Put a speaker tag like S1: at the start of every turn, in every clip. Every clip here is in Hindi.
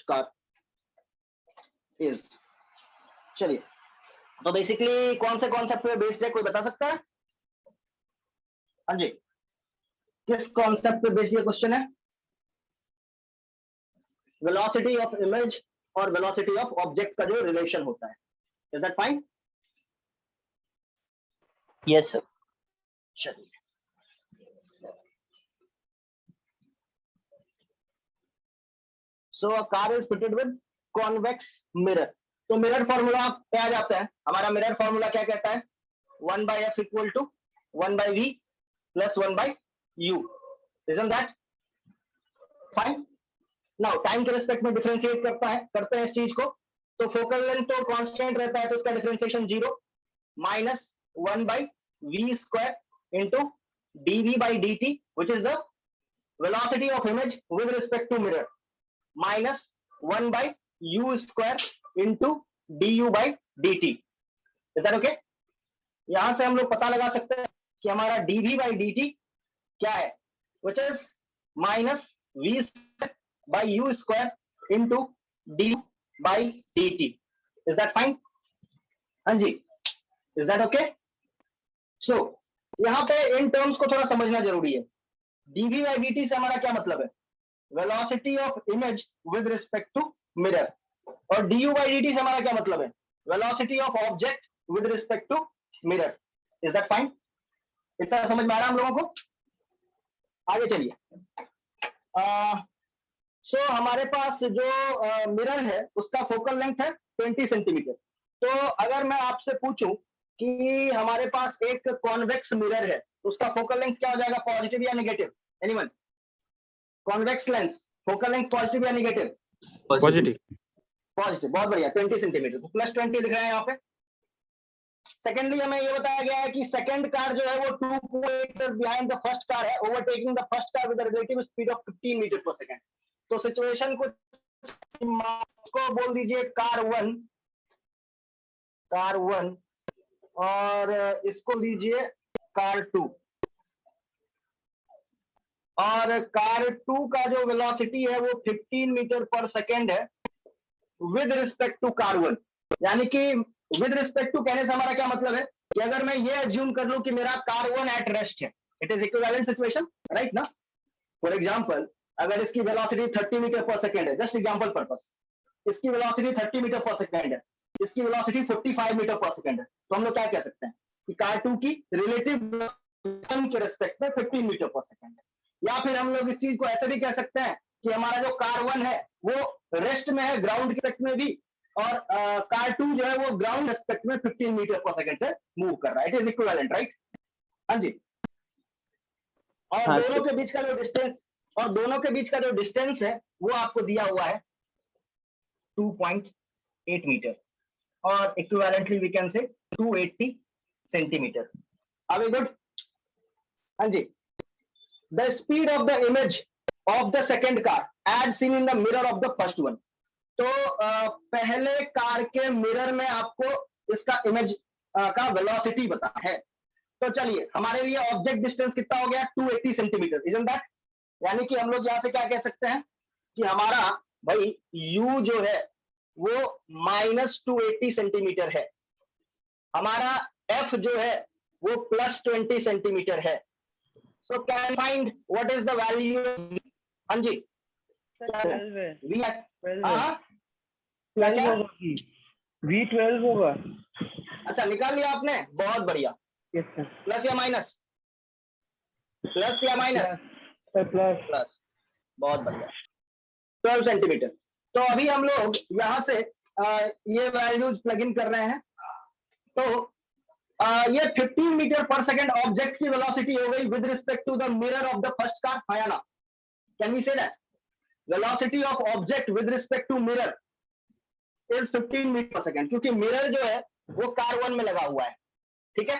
S1: car is. चलिए, तो बेसिकली कौन से कॉन्सेप्ट पे बेस्ड है, कोई बता सकता है? हाँ जी, किस कॉन्सेप्ट पे बेस्ड ये क्वेश्चन है? वेलोसिटी ऑफ इमेज और वेलोसिटी ऑफ ऑब्जेक्ट का जो रिलेशन होता है. Is that fine?
S2: Yes sir.
S1: चलिए, so a car is fitted with convex mirror. तो मिरर फॉर्मूला पे आ जाता है. हमारा मिरर फॉर्मूला क्या कहता है? 1 by f equal to 1 by v plus 1 by u. Isn't that fine? Now time के रिस्पेक्ट में डिफरेंशिएट करते हैं इस चीज को. तो फोकल लेंथ तो कांस्टेंट रहता है, तो इसका differentiation 0 minus 1 by v square into dv by dt, which is the velocity of image with respect to mirror, minus 1 by u square into du by dt. Is that okay? यहां से हम लोग पता लगा सकते हैं कि हमारा dv by dt क्या है, which is minus v square by u square into du by dt. Is that fine? हाँ जी, is that okay? So यहाँ पे इन टर्म्स को थोड़ा समझना जरूरी है. dv by dt से हमारा क्या मतलब है? Velocity of image with respect to mirror. और du by dt से हमारा क्या मतलब है? Velocity of object with respect to mirror. Is that fine? इतना समझ में आ रहा है हम लोगों को? आगे चलिए. सो हमारे पास जो मिरर है उसका फोकल लेंथ है 20 सेंटीमीटर. तो अगर मैं आपसे पूछूं कि हमारे पास एक कॉन्वेक्स मिरर है, उसका फोकल लेंथ क्या हो जाएगा, पॉजिटिव या negative? Anyone? Convex lens focal length positive या नेगेटिव?
S2: पॉजिटिव.
S1: पॉजिटिव. बहुत बढ़िया, 20 सेंटीमीटर. तो प्लस 20 लिख रहे हैं यहाँ पे. सेकेंडली हमें ये बताया गया है कि सेकंड कार जो है वो 2.8 metre behind the first car है, overtaking the first car with relative speed of 15 metre per second. तो सिचुएशन को बोल दीजिए कार 1 और इसको दीजिए कार 2. और कार 2 का जो वेलोसिटी है वो 15 मीटर पर सेकेंड है विद रिस्पेक्ट टू कार 1. यानी कि विद रिस्पेक्ट टू कहने से हमारा क्या मतलब है कि अगर मैं ये अज्यूम कर लूं कि मेरा कार 1 एट रेस्ट है, it is equivalent situation, right ना? फॉर एग्जांपल, अगर इसकी वेलोसिटी 30 मीटर पर सेकेंड है, जस्ट एग्जांपल पर्पस, इसकी वेलोसिटी 30 मीटर पर सेकेंड है, इसकी वेलोसिटी 45 मीटर पर सेकेंड है, तो हम लोग क्या कह सकते हैं कि कार 2 की रिलेटिव के रिस्पेक्ट में 15 मीटर पर सेकेंड है. या फिर हम लोग इस चीज को ऐसे भी कह सकते हैं कि हमारा जो कार 1 है वो रेस्ट में है, ग्राउंड के रिस्पेक्ट में भी, और कार 2 जो है वो ग्राउंड रिस्पेक्ट में 15 मीटर पर सेकंड से मूव कर रहा है. It is equivalent, right? हाँ जी. और
S2: हाँ,
S1: दोनों के बीच का जो डिस्टेंस है वो आपको दिया हुआ है 2.8 मीटर, और equivalently we can say 280 centimetre. Are we good? हाँ जी. The speed of the image of the second car as seen in the mirror of the first one. तो पहले कार के मिरर में आपको इसका इमेज का वेलोसिटी बता है. तो चलिए, हमारे लिए ऑब्जेक्ट डिस्टेंस कितना हो गया? 280 सेंटीमीटर. Isn't that? यानी कि हम लोग यहां से क्या कह सकते हैं कि हमारा भाई u जो है वो माइनस 280 सेंटीमीटर है, हमारा f जो है वो प्लस 20 सेंटीमीटर है. So can find what is the value? हाँ जी,
S3: V12 होगा.
S1: अच्छा, निकाल लिया आपने, बहुत बढ़िया. प्लस या माइनस? प्लस या माइनस? प्लस. बहुत बढ़िया, 12 सेंटीमीटर. तो अभी हम लोग यहां से ये वैल्यूज प्लग इन कर रहे हैं. तो ये 15 मीटर पर सेकंड ऑब्जेक्ट की वेलोसिटी हो गई with respect to the mirror of the first car. हाँ या ना? Can we say that velocity of object with respect to mirror is 15 metre per second, क्योंकि मिरर जो है वो कार 1 में लगा हुआ है, ठीक है,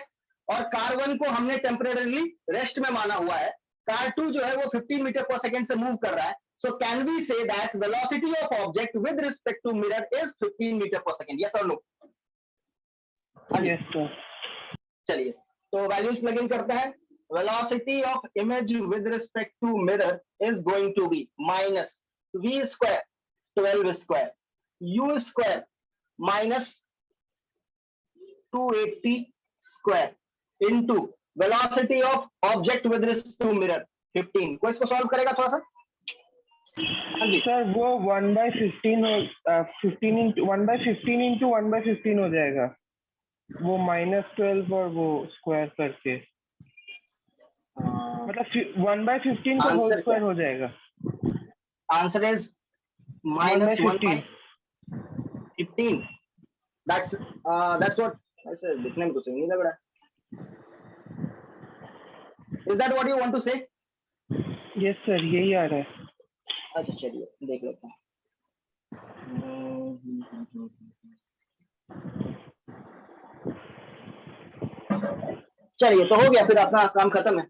S1: और कार 1 को हमने टेम्परेरीली रेस्ट में माना हुआ है. कार 2 जो है वो 15 मीटर पर सेकंड से मूव कर रहा है. So can we say that velocity of object with respect to mirror is 15 metre per second? Yes और नो? चलिए, तो वैल्यूज प्लग इन करते हैं. Velocity of image with respect to mirror is going to be minus v square 12 square u square minus 280 square into velocity of object with respect to mirror 15। कोई इसको सॉल्व करेगा थोड़ा सा? हाँ जी
S3: सर वो 1/15 इंटू 1/15 इंटू 1/15 हो जाएगा, वो -12 और वो स्क्वायर करके, मतलब 1/15 का होल
S1: आंसर
S3: स्क्वायर
S1: क्या?
S3: हो जाएगा।
S1: Answer is minus 1 by
S3: 1/15।
S1: 15। that's what ऐसे दिखने में तो सही नहीं लग रहा है। Is that what you want to say?
S3: Yes sir, यही आ रहा है।
S1: अच्छा चलिए देख लेते हैं। चलिए तो हो गया, फिर अपना काम खत्म है।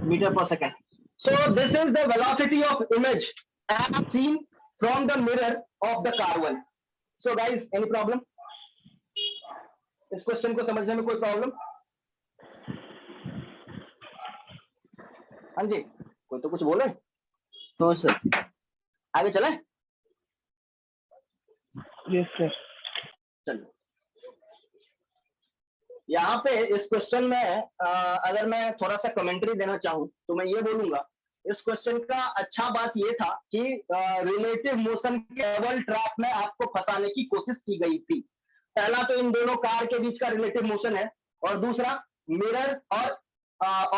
S1: मीटर पर second. So this is the velocity of image as seen from the mirror of the car one. So guys, any problem? इस क्वेश्चन को समझने में कोई प्रॉब्लम? हाँ जी, कोई तो कुछ बोले।
S2: No, sir.
S1: आगे चले।
S3: Yes sir.
S1: चलो यहाँ पे इस क्वेश्चन में अगर मैं थोड़ा सा कमेंट्री देना चाहूँ तो मैं ये बोलूंगा, इस क्वेश्चन का अच्छा बात ये था कि रिलेटिव मोशन के डबल ट्रैप में आपको फंसाने की कोशिश की गई थी। पहला तो इन दोनों कार के बीच का रिलेटिव मोशन है, और दूसरा मिरर और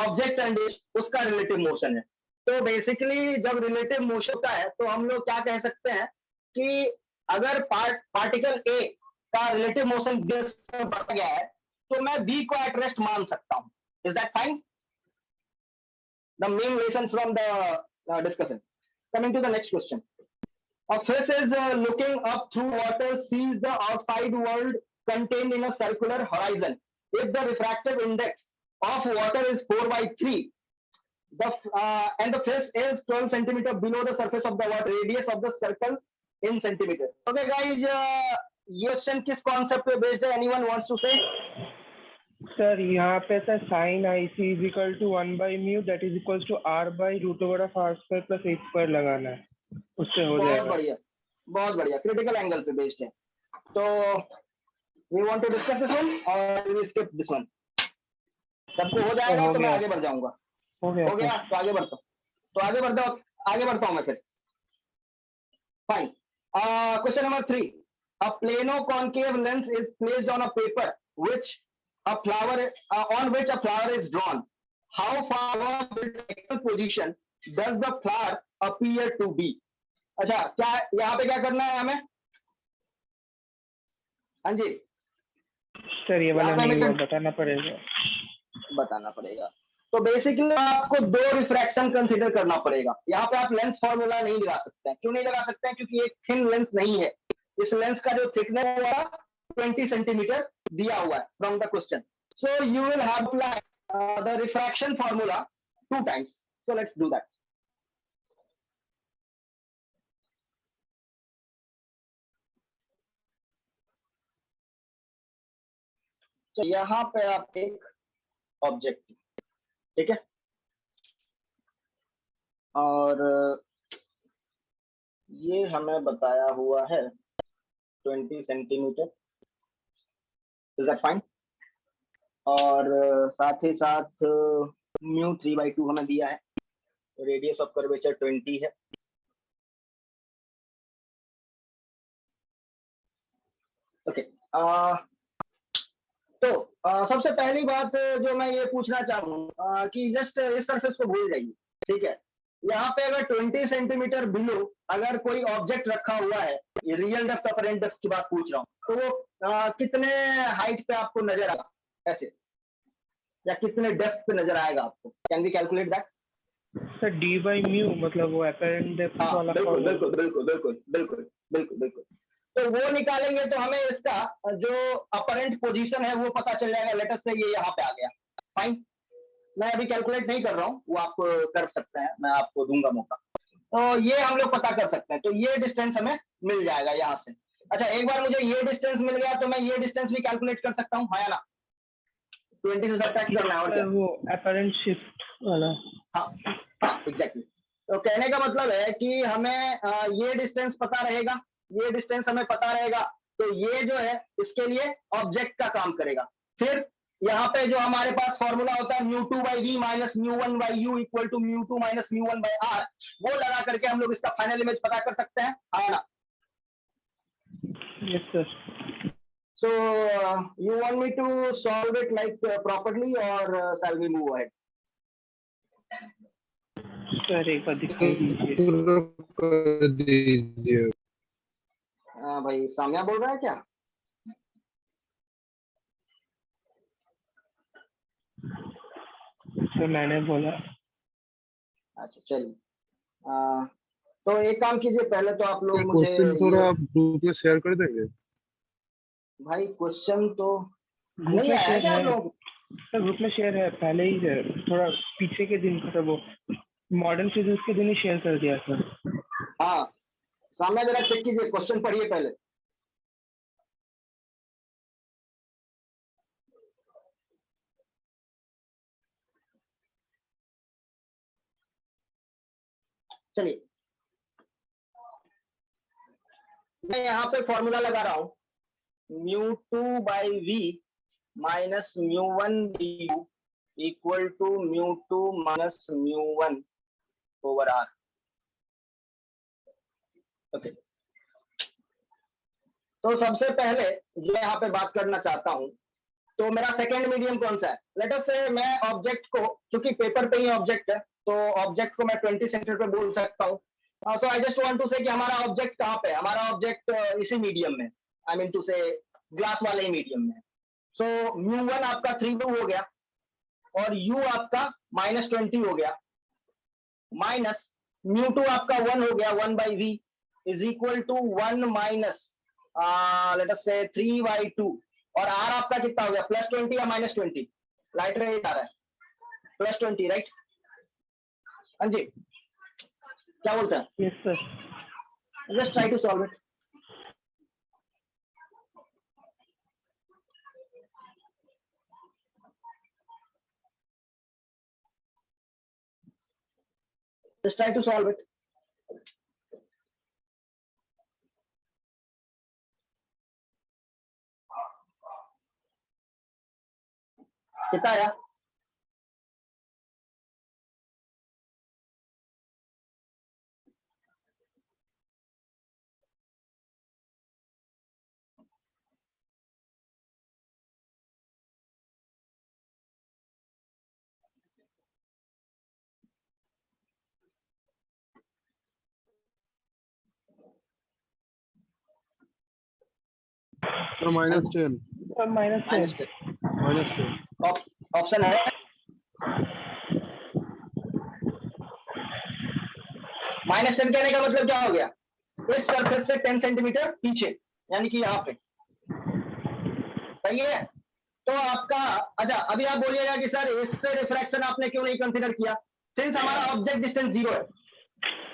S1: ऑब्जेक्ट एंड उसका रिलेटिव मोशन है। तो बेसिकली जब रिलेटिव मोशन होता है तो हम लोग क्या कह सकते हैं कि अगर पार्टिकल ए का रिलेटिव मोशन बढ़ गया है तो मैं बी को एट रेस्ट मान सकता हूं। Is that fine? The main lesson from the discussion. Coming to the next question. A fish is looking up through water, sees the outside world contained in a circular horizon. If the refractive index of water is 4/3, and the fish is 12 centimeter below the surface of the water, radius of the circle in centimeter. Okay, guys, ये क्वेश्चन किस कॉन्सेप्ट पे बेस्ड है? एनीवन वांट्स टू से?
S3: सर यहाँ पे sir sin IC is equal to 1/μ that is equals to r/√r² plus h² लगाना है, उससे हो
S1: बहुत
S3: जाएगा।
S1: बढ़िया, बहुत बढ़िया, क्रिटिकल एंगल पे बेस्ड है। तो we want to discuss this one और वी स्किप दिस वन। सबको हो जाएगा
S3: हो
S1: तो मैं
S3: गया।
S1: आगे बढ़ जाऊंगा।
S3: हो गया
S1: हो गया तो आगे बढ़ता हूं, आगे बढ़ता हूं मैं फिर। Fine. Question number 3। A plano concave lens is placed on a paper which a flower on which a flower is drawn. How far above its actual position does the flower appear to be? अच्छा, क्या यहाँ पे क्या करना है हमें? हाँ जी
S3: सर, ये वाला
S1: यहाँ पे
S3: नहीं हुआ,
S1: हमें
S3: बताना पड़ेगा।
S1: बताना पड़ेगा। तो बेसिकली आपको दो रिफ्रैक्शन कंसीडर करना पड़ेगा। यहाँ पे आप लेंस फॉर्मूला नहीं लगा सकते हैं। क्यों नहीं लगा सकते हैं? क्योंकि एक थिन लेंस नहीं है। इस लेंस का जो थिकनेस हुआ 20 सेंटीमीटर दिया हुआ है from the question. So you will have to apply the refraction formula 2 times. So let's do that. तो यहाँ पे आप एक ऑब्जेक्ट, ठीक है, और ये हमें बताया हुआ है 20 सेंटीमीटर। Is that fine? और साथ ही साथ म्यू 3/2 हमें दिया है। रेडियस ऑफ कर्वेचर 20 है। ओके, तो सबसे पहली बात जो मैं ये पूछना चाहूँ कि जस्ट इस सरफेस को भूल जाइए, ठीक है। यहाँ पे अगर 20 सेंटीमीटर बिलो अगर कोई ऑब्जेक्ट रखा हुआ है, ये रियल डेप्थ अपरेंट डेप्थ की बात पूछ रहा हूँ, तो वो कितने हाइट पे आपको नजर आएगा ऐसे, या कितने डेप्थ पे नजर आएगा आपको? Can we calculate that?
S3: Sir d/μ मतलब वो अपरेंट डेप्थ वाला।
S1: बिल्कुल बिल्कुल बिल्कुल बिल्कुल बिल्कुल बिल्कुल बिल्कुल। तो वो निकालेंगे तो हमें इसका जो अपरेंट पोजीशन है वो पता चल जाएगा। लेट अस से ये यहाँ पे आ गया। फाइन, मैं अभी कैलकुलेट नहीं कर रहा हूँ, वो आप कर सकते हैं, मैं आपको दूंगा मौका। तो ये हम लोग पता कर सकते हैं। तो ये डिस्टेंस हमें मिल जाएगा यहाँ से। अच्छा, एक बार मुझे ये डिस्टेंस मिल गया तो मैं ये डिस्टेंस भी कैलकुलेट कर सकता हूँ, है ना? 20 से सब्ट्रैक्ट करना है और क्या?
S3: वो अपरेंट शिफ्ट वाला।
S1: हाँ हाँ एग्जैक्टली। तो कहने का मतलब है कि हमें ये डिस्टेंस पता रहेगा, ये डिस्टेंस हमें पता रहेगा, तो ये जो है इसके लिए ऑब्जेक्ट का काम करेगा। फिर यहाँ पे जो हमारे पास फॉर्मूला होता है μ2 by v minus μ1 by u equal to μ2 minus μ1 by r, वो लगा करके हम लोग इसका फाइनल इमेज पता कर सकते हैं। हाँ ना?
S3: Yes sir.
S1: So you want me to solve it like properly or shall we move ahead?
S3: Sir एक बार दिखाई दीजिए।
S4: कर दीजिए।
S1: भाई साम्या बोल रहा है क्या?
S3: सर मैंने बोला।
S1: अच्छा चलिए, तो एक काम कीजिए, पहले तो आप लोग मुझे
S4: क्वेश्चन थोड़ा आप ग्रुप में शेयर कर देंगे।
S1: भाई क्वेश्चन तो
S3: ग्रुप
S1: नहीं
S3: में
S1: आया
S3: शेयर
S1: क्या आप
S3: है
S1: लोग?
S3: सर, ग्रुप में शेयर है, पहले ही है, थोड़ा पीछे के दिन था वो, मॉडर्न फिजिक्स के दिन ही शेयर कर दिया सर।
S1: हाँ सामने जरा चेक कीजिए, क्वेश्चन पढ़िए पहले। चलिए मैं यहाँ पे फॉर्मूला लगा रहा हूँ, μ2 by v minus μ1 u equal to μ2 minus μ1 over r. Okay, तो सबसे पहले जो यहाँ पे बात करना चाहता हूं, तो मेरा सेकेंड मीडियम कौन सा है? लेट अस से मैं ऑब्जेक्ट को, चूंकि पेपर पे ही ऑब्जेक्ट है, तो ऑब्जेक्ट को मैं 20 सेंटीमीटर पे बोल सकता हूँ। सो आई जस्ट वांट टू से कि हमारा ऑब्जेक्ट कहाँ पे है? हमारा ऑब्जेक्ट इसी मीडियम में, आई मीन टू से ग्लास वाले ही मीडियम में। सो μ1 आपका 3 हो गया और u आपका -20 हो गया, माइनस μ2 आपका 1 हो गया, 1 by V is equal to 1 minus let us say 3/2, और r आपका कितना हो गया? +20 या -20? लाइट रेट आ रहा है +20, राइट? हाँ जी, क्या बोलते हैं?
S3: Yes sir.
S1: Just try to solve it. Just try to solve it. कितना आया?
S4: सर -10।
S3: सर -10।
S4: -10
S1: ऑप्शन है -10। कहने का मतलब क्या हो गया? इस सरफेस से 10 सेंटीमीटर पीछे, यानी कि यहाँ पे, सही है? तो आपका, अच्छा अभी आप बोलिएगा कि सर इससे रिफ्रैक्शन आपने क्यों नहीं कंसीडर किया? सिंस हमारा ऑब्जेक्ट डिस्टेंस 0 है,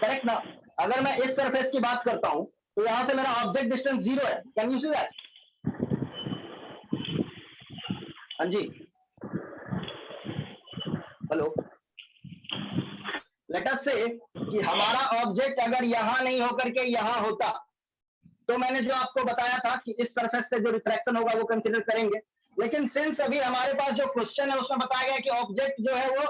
S1: करेक्ट ना? अगर मैं इस सरफेस की बात करता हूं तो यहां से मेरा ऑब्जेक्ट डिस्टेंस 0 है। Can you see that? हाँ जी, हेलो। लेट अस से कि हमारा ऑब्जेक्ट अगर यहां नहीं होकर के यहां होता, तो मैंने जो आपको बताया था कि इस सरफेस से जो रिफ्रैक्शन होगा वो कंसीडर करेंगे। लेकिन सिंस अभी हमारे पास जो क्वेश्चन है उसमें बताया गया कि ऑब्जेक्ट जो है वो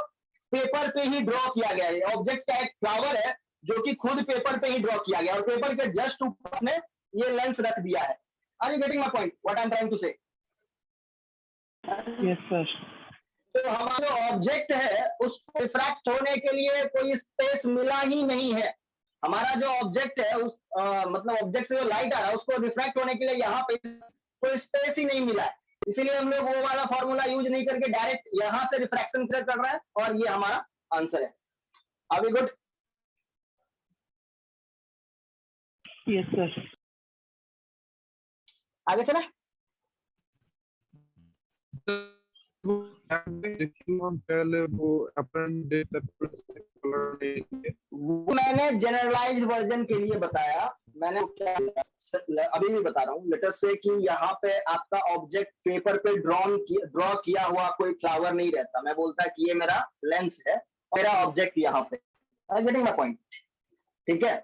S1: पेपर पे ही ड्रॉ किया गया है। ऑब्जेक्ट का एक फ्लावर है जो कि खुद पेपर पे ही ड्रॉ किया गया, और पेपर के जस्ट ऊपर ने ये लेंस रख दिया है। Are you getting my point, what I am trying to say?
S3: Yes sir.
S1: तो हमारा ऑब्जेक्ट है उसको रिफ्रैक्ट होने के लिए कोई स्पेस मिला ही नहीं है। हमारा जो ऑब्जेक्ट है उस मतलब ऑब्जेक्ट से जो लाइट आ रहा है उसको रिफ्रैक्ट होने के लिए यहाँ पे कोई स्पेस ही नहीं मिला है। इसीलिए हम लोग वो वाला फॉर्मूला यूज नहीं करके डायरेक्ट यहाँ से रिफ्रैक्शन कर रहे हैं, और ये हमारा आंसर है। Are we good?
S3: Yes sir.
S1: आगे चला।
S4: हम पहले वो
S1: वो मैंने जनरलाइज्ड वर्जन के लिए बताया। मैंने क्या अभी भी बता रहा हूँ। लेट अस से कि यहाँ पे आपका ऑब्जेक्ट पेपर पे ड्रॉ किया हुआ कोई फ्लावर नहीं रहता। मैं बोलता कि ये मेरा लेंस है, मेरा ऑब्जेक्ट यहाँ पे, आई गेटिंग माय पॉइंट? ठीक है,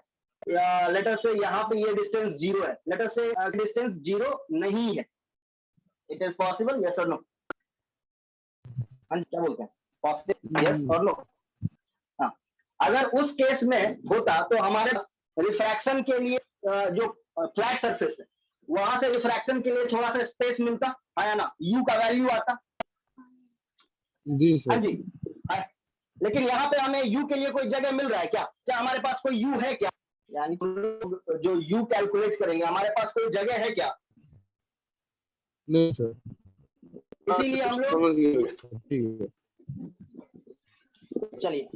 S1: लेटर से यहाँ पे ये डिस्टेंस 0 है, लेटर से डिस्टेंस 0 नहीं है, इट इज पॉसिबल, यस और नो? हाँ क्या बोलते हैं, पॉसिबल यस और नो? हाँ, अगर उस केस में होता तो हमारे रिफ्रैक्शन के लिए जो फ्लैट सरफेस है वहां से रिफ्रैक्शन के लिए थोड़ा सा स्पेस मिलता है ना, यू का वैल्यू आता।
S4: जी
S1: हाँ
S4: सर।
S1: जी, है। लेकिन यहाँ पे हमें u के लिए कोई जगह मिल रहा है क्या? क्या हमारे पास कोई u है क्या? यानी जो u कैलकुलेट करेंगे हमारे पास कोई जगह है क्या?
S4: नहीं सर।
S1: इसीलिए हम लोग,
S4: समझ गए सर, ठीक है।
S1: चलिए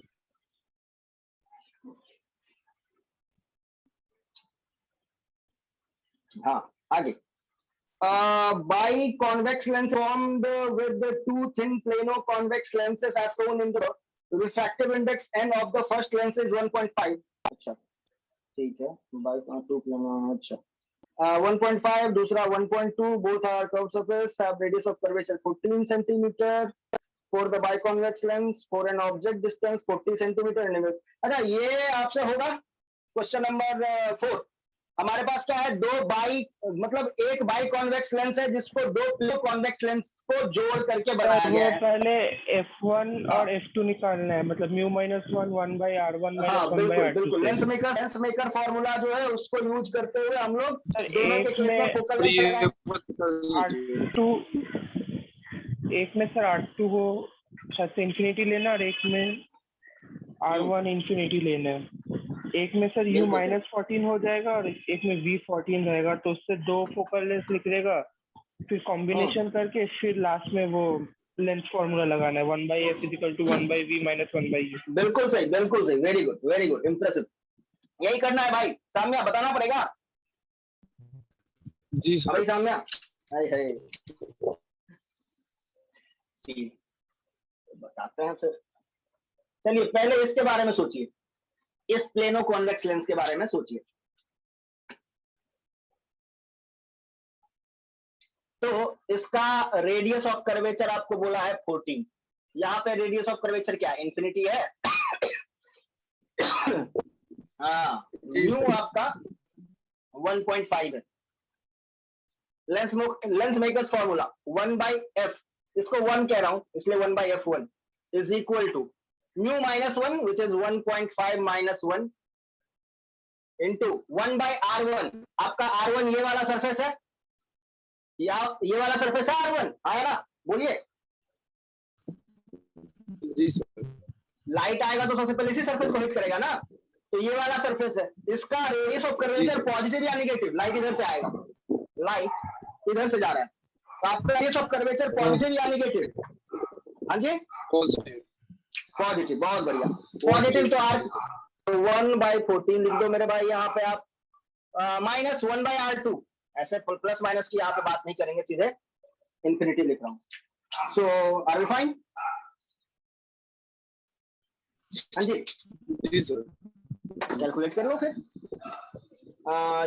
S1: हाँ आगे, biconvex lens formed with the two thin plano convex lenses as shown in the refractive index n of the first lens is 1.5. अच्छा ठीक है, two plano, अच्छा 1.5, दूसरा 1.2, both are curved surface, have radius of curvature 14 centimeter for the biconvex lens, for an object distance 40 centimeter. अच्छा ये आपसे होगा क्वेश्चन नंबर 4। हमारे पास क्या है, दो बाई मतलब एक बाई कॉन्वेक्स लेंस है जिसको दो कॉन्वेक्स लेंस को जोड़ करके बनाया गया
S3: वो
S1: है।
S3: पहले F1 और F2 निकालना है, मतलब म्यू माइनस 1 बाई R1
S1: हाँ
S3: माइनस 1 बाई
S1: बिल्कुल
S3: R2
S1: बिल्कुल,
S3: से।
S1: लेंस मेकर फॉर्मूला जो है उसको यूज करते हुए हम लोग
S3: सर
S1: दोनों के
S3: एक
S1: केस में
S3: में
S1: फोकल
S4: और
S1: लेंथ
S4: ये
S1: लगाएंगे।
S4: बता दीजिए।
S3: R2, एक में सर R2 को शायद से इंफिनिटी लेना और एक में R1 इंफिनिटी लेना है। एक में सर U
S1: बिल्कुल
S3: माइनस 14 हो जाएगा और एक में V 14 रहेगा, तो उससे दो फोकल लेंथ निकलेगा, फिर कॉम्बिनेशन करके फिर लास्ट में वो लेंथ फॉर्मूला लगाना है 1/f = 1/v माइनस 1/u।
S1: बिल्कुल सही, वेरी गुड, इम्प्रेसिव। यही करना है भाई, साम्या बताना पड़ेगा।
S4: जी सर।
S1: भाई साम्या, हाय हाय ठीक, बताते हैं फिर। चलिए पहले इसके बारे में सोचिए, इस प्लेनो कॉन्वेक्स लेंस के बारे में सोचिए। तो इसका रेडियस ऑफ कर्वेचर आपको बोला है 14, यहाँ पे रेडियस ऑफ कर्वेचर क्या है, इंफिनिटी है। हाँ, न्यू आपका 1.5 है। लेंस मेकर्स फॉर्मूला 1/f, इसको 1 कह रहा हूं इसलिए 1/f1 is equal to mu minus 1 which is 1.5 minus 1 into 1/r1। आपका r1 ये वाला सरफेस है या ये वाला सरफेस है r1, आया ना, बोलिए।
S4: जी सर।
S1: लाइट आएगा तो सबसे पहले इसी सरफेस को हिट करेगा ना, तो ये वाला सरफेस है, इसका रेडियस ऑफ कर्वेचर पॉजिटिव या नेगेटिव, लाइट इधर से आएगा, लाइट इधर से जा रहा है, तो आपका रेडियस ऑफ कर्वेचर पॉजिटिव या नेगेटिव? हाँ जी
S4: पॉजिटिव।
S1: पॉजिटिव, बहुत बढ़िया। पॉजिटिव तो आर 1/14 लिख दो मेरे भाई, यहाँ पे आप माइनस 1/r2, ऐसे प्लस माइनस की यहाँ पे बात नहीं करेंगे, सीधे इंफिनिटी लिख रहा हूँ। सो आर वी फाइन? हाँ जी
S4: जी सर।
S1: कैलकुलेट कर लो फिर।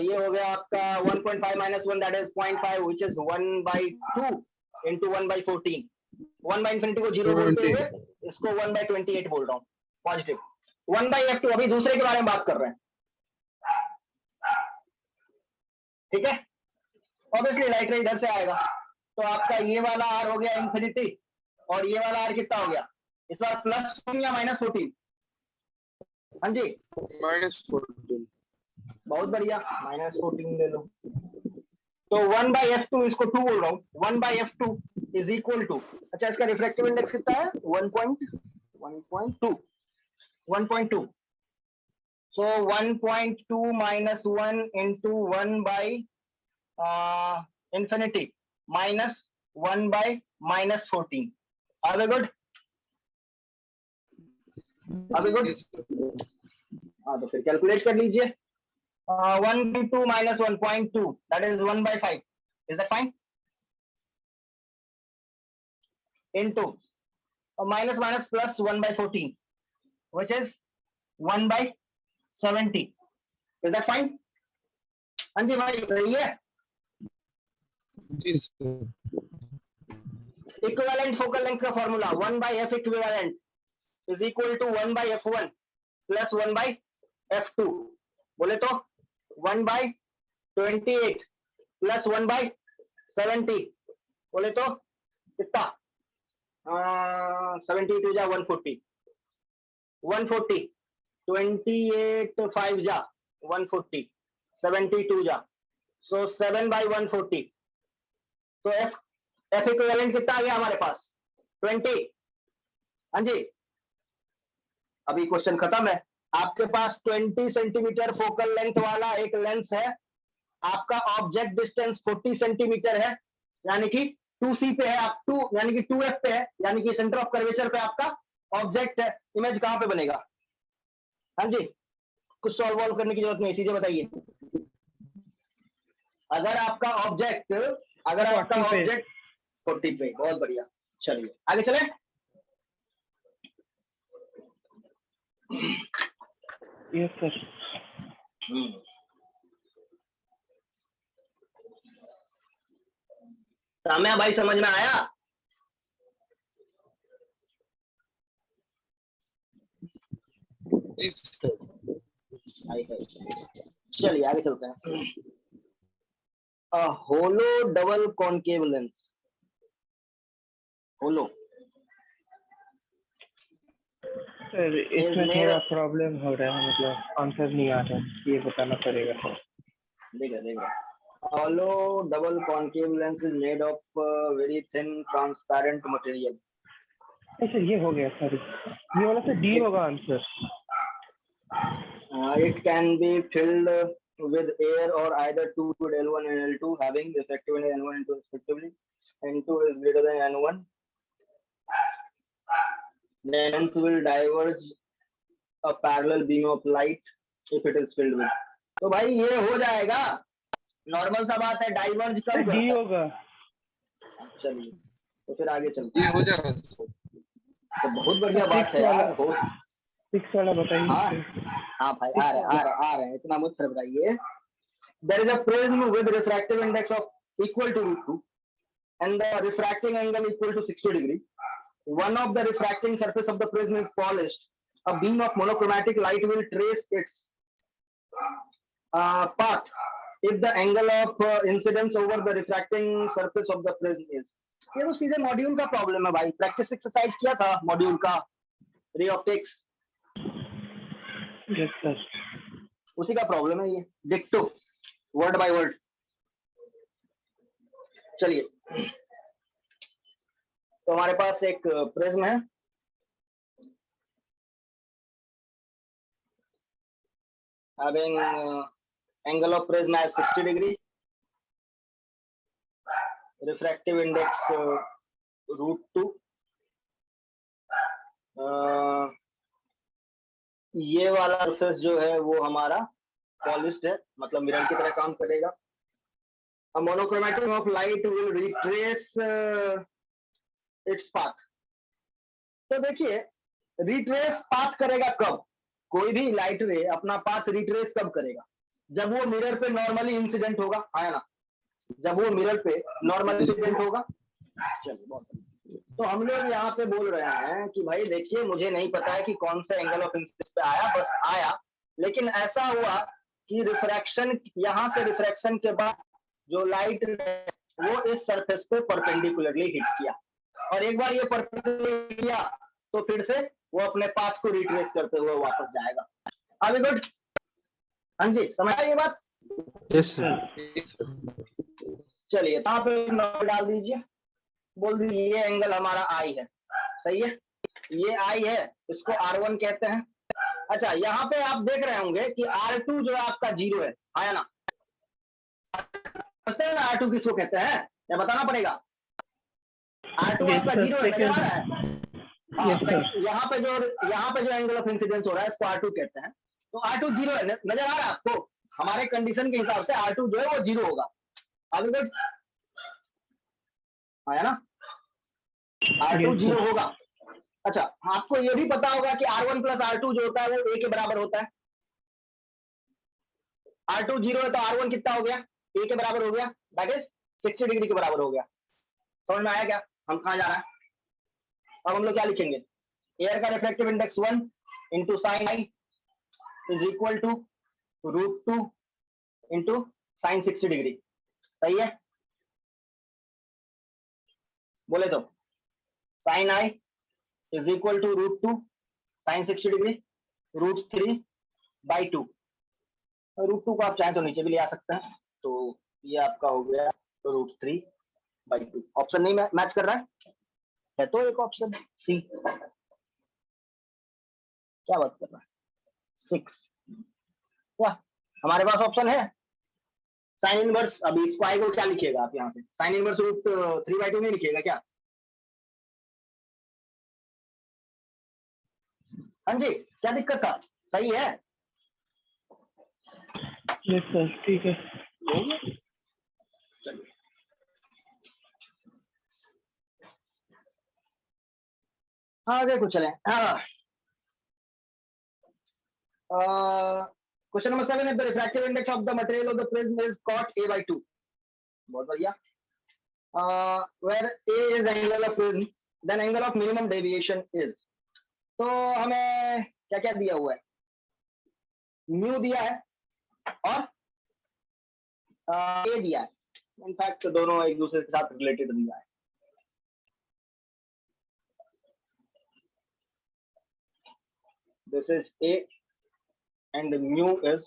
S1: ये हो गया आपका 1.5 minus 1 that is 0.5 which is 1/2 into 1/14। 1 by infinity को 0 बोलते हुए इसको 1/28 बोल रहा हूँ, पॉजिटिव। 1/f2, अभी दूसरे के बारे में बात कर रहे हैं, ठीक है। ऑब्वियसली लाइट रे इधर से आएगा, तो आपका ये वाला आर हो गया इंफिनिटी और ये वाला आर कितना हो गया इस बार, +14 या -14? हाँ जी
S4: -14।
S1: बहुत बढ़िया, -14 ले लो। तो 1/f2, इसको 2 बोल रहा हूँ, 1/f2 इज इक्वल टू, अच्छा इसका रिफ्रैक्टिव इंडेक्स कितना है, 1.2। So 1.2 minus 1 into 1 infinity minus 1/-14। Are we good? हाँ तो फिर कैलकुलेट कर लीजिए। 1.2 minus 1.2 that is 1/5, is that fine? Into minus plus 1/14 which is 1/70, is that fine? हाँ जी भाई सही है।
S4: जी सर।
S1: इक्विवेलेंट फोकल लेंथ का formula 1/f equivalent is equal to 1/f1 plus 1/f2, बोले तो 1/28 प्लस 1/70, बोले तो कितना 72 जा 140, 140 28 5 जा 140, 72 जा, सो 7/140, तो एफ इक्विवेलेंट कितना आ गया हमारे पास 20। हाँ जी, अभी क्वेश्चन खत्म है। आपके पास 20 सेंटीमीटर फोकल लेंथ वाला एक लेंस है, आपका ऑब्जेक्ट डिस्टेंस 40 सेंटीमीटर है, यानी कि 2C पे है, आप 2 यानी कि 2F पे है, यानी कि सेंटर ऑफ कर्वेचर पे आपका ऑब्जेक्ट है। इमेज कहां पे बनेगा? हाँ जी, कुछ सॉल्व वॉल्व करने की जरूरत नहीं, सीधे बताइए। अगर आपका ऑब्जेक्ट 40 पे, बहुत बढ़िया, चलिए आगे चले।
S3: Yes sir.
S1: साम्या भाई समझ में आया?
S4: जी सर।
S1: चलिए आगे चलते हैं। होलो डबल कॉनकेव लेंस, होलो
S3: सर इसमें थोड़ा प्रॉब्लम हो रहा है, मतलब आंसर नहीं आ रहा है, ये बताना पड़ेगा सर।
S1: देखा hollow double concave lens is made of very thin transparent material.
S3: Sir ये हो गया सर, ये वाला सर डी होगा answer.
S1: It can be filled with air or either two with L1 and L2 having effective in N1 and N2 respectively. N2 is greater than N1. The lens will diverge a parallel beam of light if it is filled with. तो भाई ये हो जाएगा, नॉर्मल सा बात है, डाइवर्ज कब करता
S3: डी
S1: है?
S3: होगा।
S1: चलिए तो फिर आगे चलते
S4: ये
S1: हैं।
S4: हो जाएगा सर।
S1: तो बहुत बढ़िया बात है यार।
S3: 6 वाला बताइए।
S1: हाँ भाई आ रहे हैं, इतना मत घबराइए। There is a prism with refractive index of equal to √2 and the refracting angle equal to 60 degree. One of the refracting surface of the prism is polished. A beam of monochromatic light will trace its path if the angle of incidence over the refracting surface of the prism is. ये तो सीधे मॉड्यूल का प्रॉब्लम है भाई, प्रैक्टिस एक्सरसाइज किया था मॉड्यूल का, रे ऑप्टिक्स,
S3: यस सर।
S1: उसी का प्रॉब्लम है ये, डिक्टो वर्ड बाय वर्ड। चलिए तो हमारे पास एक प्रिज्म है, having angle of prism as 60 degree, refractive index √2, ये वाला सरफेस जो है वो हमारा पॉलिश्ड है, मतलब मिरर की तरह काम करेगा। A monochromatic of light will retrace its path. तो देखिए रिट्रेस पाथ करेगा कब? कोई भी लाइट रे अपना पाथ रिट्रेस कब करेगा? जब वो मिरर पे नॉर्मली इंसिडेंट होगा, आया ना? जब वो मिरर पे नॉर्मली इंसिडेंट होगा। चलिए बहुत, तो हम लोग यहाँ पे बोल रहे हैं कि भाई देखिए मुझे नहीं पता है कि कौन सा एंगल ऑफ इंसिडेंस पे आया, बस आया, लेकिन ऐसा हुआ कि रिफ्रैक्शन, यहाँ से रिफ्रैक्शन के बाद जो लाइट वो इस सरफेस पे परपेंडिकुलरली हिट किया, और एक बार ये परपेंडिकुलर किया तो फिर से वो अपने पाथ को रिट्रेस करते हुए वापस जाएगा। अभी गुड? हाँ जी, समझ आई ये बात?
S2: Yes sir.
S1: चलिए यहाँ पे नंबर डाल दीजिए, बोल दीजिए ये एंगल हमारा आई है, सही है, ये आई है, इसको R1 कहते हैं। अच्छा यहाँ पे आप देख रहे होंगे कि R2 जो है आपका 0 है, आया ना? समझते हैं ना R2 किसको कहते हैं, या बताना पड़ेगा? R2 आपका 0 है, नजर आ रहा है? यहाँ पे जो एंगल ऑफ इंसिडेंस हो रहा है इसको R2 कहते हैं। तो R2 0 है, नजर आ रहा है आपको? हमारे कंडीशन के हिसाब से R2 जो है वो 0 होगा। अभी गुड? आया ना? R2 0 होगा। अच्छा आपको ये भी पता होगा कि R1 प्लस R2 जो होता है वो A के बराबर होता है। R2 0 है तो R1 कितना हो गया? A के बराबर हो गया, दैट इज 60 डिग्री के बराबर हो गया। समझ में आया क्या हम कहाँ जा रहे हैं? अब हम लोग क्या लिखेंगे? एयर का reflective index 1 into sine I is equal to √2 into sine 60 degree. सही है, बोले तो sine I is equal to √2 sine 60 degree √3/2। √2 को आप चाहे तो नीचे भी ले आ सकते हैं, तो ये आपका हो गया √3/2। ऑप्शन नहीं मैच कर रहा है तो एक ऑप्शन सी, क्या बात कर रहा है 6। क्या हमारे पास ऑप्शन है साइन इनवर्स। अभी इसको आई को क्या लिखिएगा आप यहाँ से, साइन इनवर्स √3/2 नहीं लिखिएगा क्या? हाँ जी, क्या दिक्कत था? सही है,
S3: यस सर, ठीक है।
S1: चलिए आगे कुछ चले। क्वेश्चन नंबर 7 है the refractive index of the material of the prism is cot a/2। बहुत बढ़िया। where a is angle of prism then angle of minimum deviation is। तो हमें क्या क्या दिया हुआ है, म्यू दिया है और ए दिया है। इनफैक्ट दोनों एक दूसरे के साथ रिलेटेड दिया है। This is a and mu is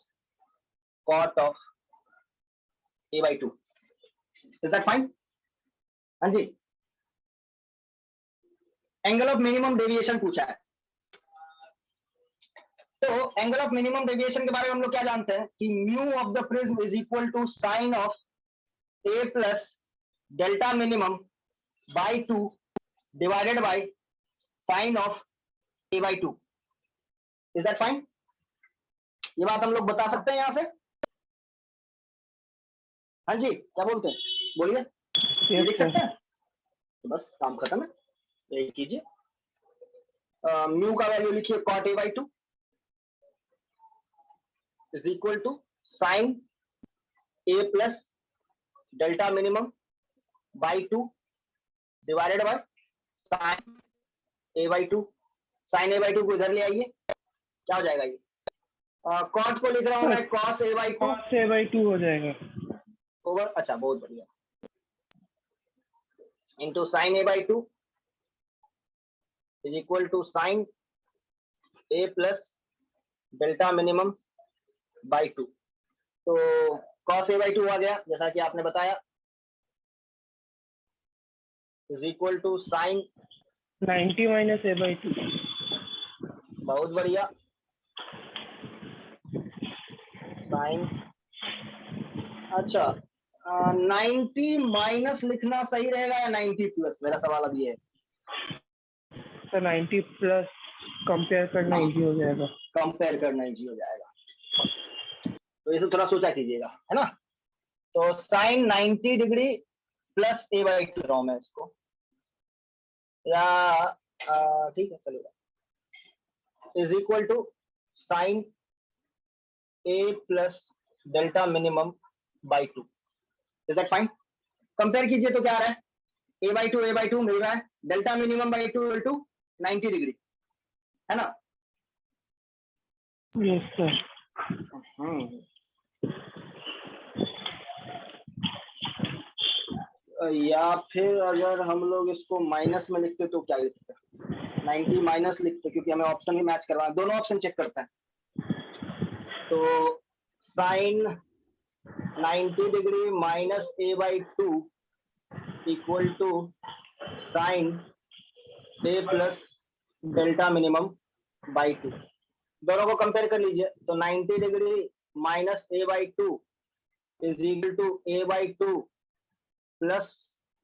S1: cot of a/2। Is that fine? हाँ जी, एंगल ऑफ मिनिमम डेविएशन पूछा है। तो एंगल ऑफ मिनिमम डेविएशन के बारे में हम लोग क्या जानते हैं कि mu of the prism is equal to sine of a plus delta minimum by 2 divided by sine of a/2। Is that fine? ये बात हम लोग बता सकते हैं यहां से? हाँ जी, क्या बोलते हैं, बोलिए। ये लिख सकते हैं तो बस काम खत्म है, यही कीजिए। म्यू का वैल्यू लिखिए cot a/2 is equal to sine a plus delta minimum by 2 divided by sine a/2। Sine a/2 को इधर ले आइए, क्या हो जाएगा ये? कॉट को लिख रहा हूं मैं cos a/2
S3: cos a/2 हो जाएगा
S1: ओवर, अच्छा बहुत बढ़िया, into sine a/2 is equal to sine a plus delta minimum by 2। तो cos a/2 आ गया जैसा कि आपने बताया, is equal to sine
S3: 90 minus a/2।
S1: बहुत बढ़िया, साइन, अच्छा 90 माइनस लिखना सही रहेगा या 90 प्लस, मेरा सवाल अभी है।
S3: तो 90 प्लस कंपेयर करना इजी हो जाएगा।
S1: कंपेयर करना इजी हो जाएगा, तो इसे थोड़ा सोचा कीजिएगा, है ना। तो साइन 90 डिग्री प्लस a/2 रहा हूं मैं इसको, या ठीक है चलेगा, is equal to sine a plus delta minimum by 2। Is that fine? Compare कीजिए तो क्या आ रहा है, a/2 मिल रहा है, delta minimum by 2 equal to 90 degree, है ना।
S3: Yes sir.
S1: या फिर अगर हम लोग इसको माइनस में लिखते तो क्या लिखते, 90 माइनस लिखते, क्योंकि हमें ऑप्शन भी मैच करवाना, दोनों ऑप्शन चेक करते हैं। तो sine 90 degree minus a/2 equal to sine a plus delta minimum by 2। दोनों को कंपेयर कर लीजिए, तो 90 degree minus a/2 is equal to a/2 plus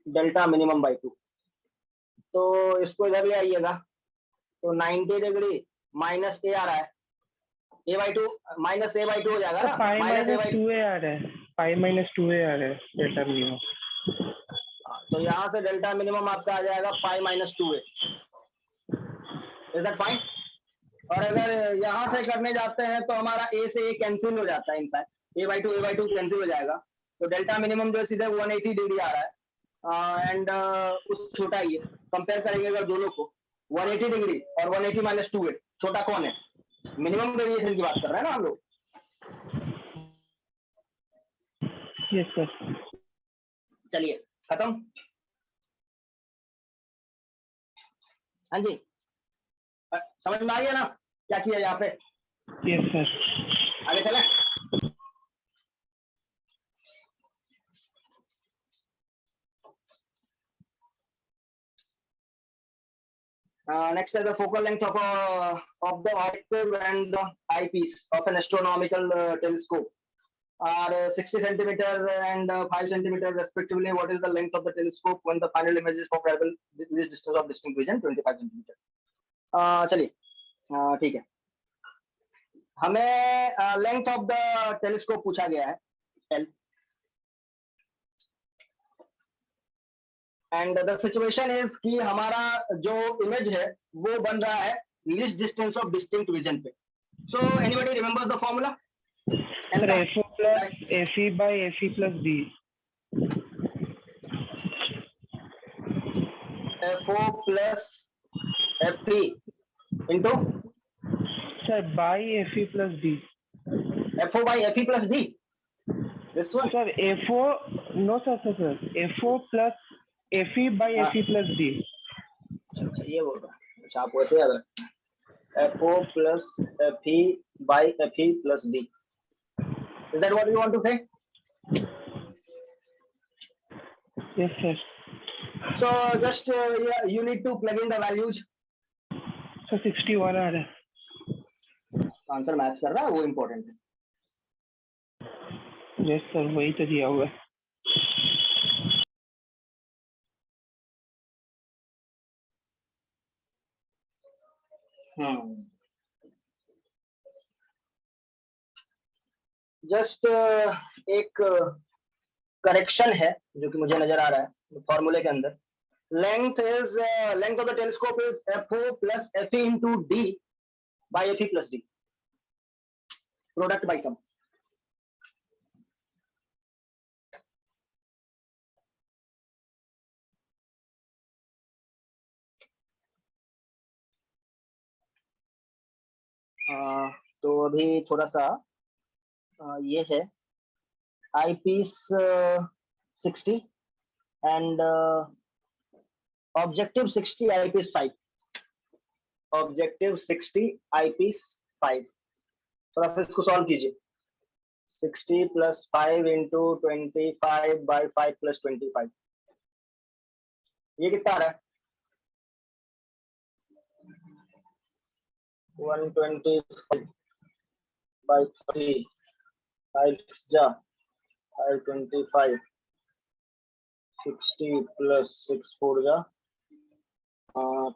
S1: delta minimum by 2। तो इसको इधर ले आइएगा, तो 90 डिग्री माइनस a आ रहा है, a/2 माइनस a/2 हो जाएगा ना,
S3: pi
S1: minus
S3: minus
S1: a/2।
S3: 2a आ रहा है, पाई माइनस 2a आ रहा है डेल्टा मिनिमम।
S1: तो यहाँ से डेल्टा मिनिमम आपका आ जाएगा pi minus 2a। Is that fine? और अगर यहाँ से करने जाते हैं तो हमारा a से a कैंसिल हो जाता है, इनफैक्ट a/2 कैंसिल हो जाएगा, तो डेल्टा मिनिमम जो है सीधे 180 डिग्री आ रहा है, एंड उस छोटा ही है। कंपेयर करेंगे अगर दोनों को, 180 डिग्री और 180 माइनस 2a, छोटा कौन है? मिनिमम वेरिएशन की बात कर रहे हैं ना हम लोग।
S3: Yes sir.
S1: चलिए खत्म। हाँ जी, समझ में आ गया ना क्या किया यहाँ पे?
S3: Yes sir.
S1: आगे चले। Next is the focal length of the objective and the eyepiece of an astronomical telescope are 60 centimeter and 5 centimeter respectively. What is the length of the telescope when the final image is comparable with this distance of distinct vision 25 centimeter? चलिए ठीक है, हमें लेंथ ऑफ द टेलीस्कोप पूछा गया है L, and the situation is कि हमारा जो इमेज है वो बन रहा है least distance of distinct vision पे। So anybody remembers the formula?
S3: Sir FO plus FE by FE plus B।
S1: FO plus FE into
S3: sir by FE plus D।
S1: FO by FE plus D, this one?
S3: Sir FO no sir FO plus FE by FE plus D।
S1: अच्छा ये बोल रहा है, अच्छा आप वैसे याद रखें FO plus FE by FE plus D, is that what you want to say?
S3: Yes sir।
S1: So just yeah, you need to plug in the values।
S3: Sir 61 आ रहा है।
S1: आंसर मैच कर रहा है वो इम्पोर्टेंट है।
S3: यस सर वही तो दिया हुआ है। जस्ट एक करेक्शन है जो कि मुझे नजर आ रहा है फॉर्मूले के अंदर। Length of the telescope is FO plus FE into D by FE plus D, product by sum. तो अभी थोड़ा सा ये है eyepiece 60 and objective 60 eyepiece 5, objective 60 eyepiece 5। थोड़ा सा इसको सॉल्व कीजिए। 60 plus 5 into 25 by 5 plus 25, ये कितना आ रहा है? 125 by 3, 5 जा 525, 60 plus 6 4 जा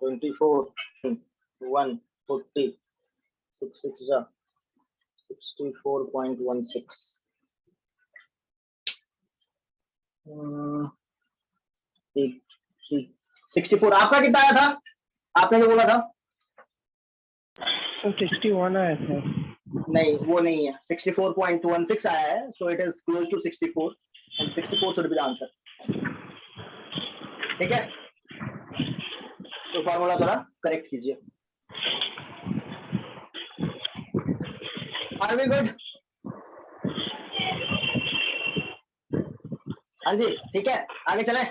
S3: 24, 140, 6 6 जा 64.16। 64 आपका कितना आया था? आपने जो बोला था? सर 61 आया था।
S1: नहीं वो नहीं है, 64.16 आया है, so it is close to 64 and 64 should be the answer। ठीक है, तो फॉर्मूला थोड़ा करेक्ट कीजिए। Are we good? हाँ जी ठीक है, आगे चलें।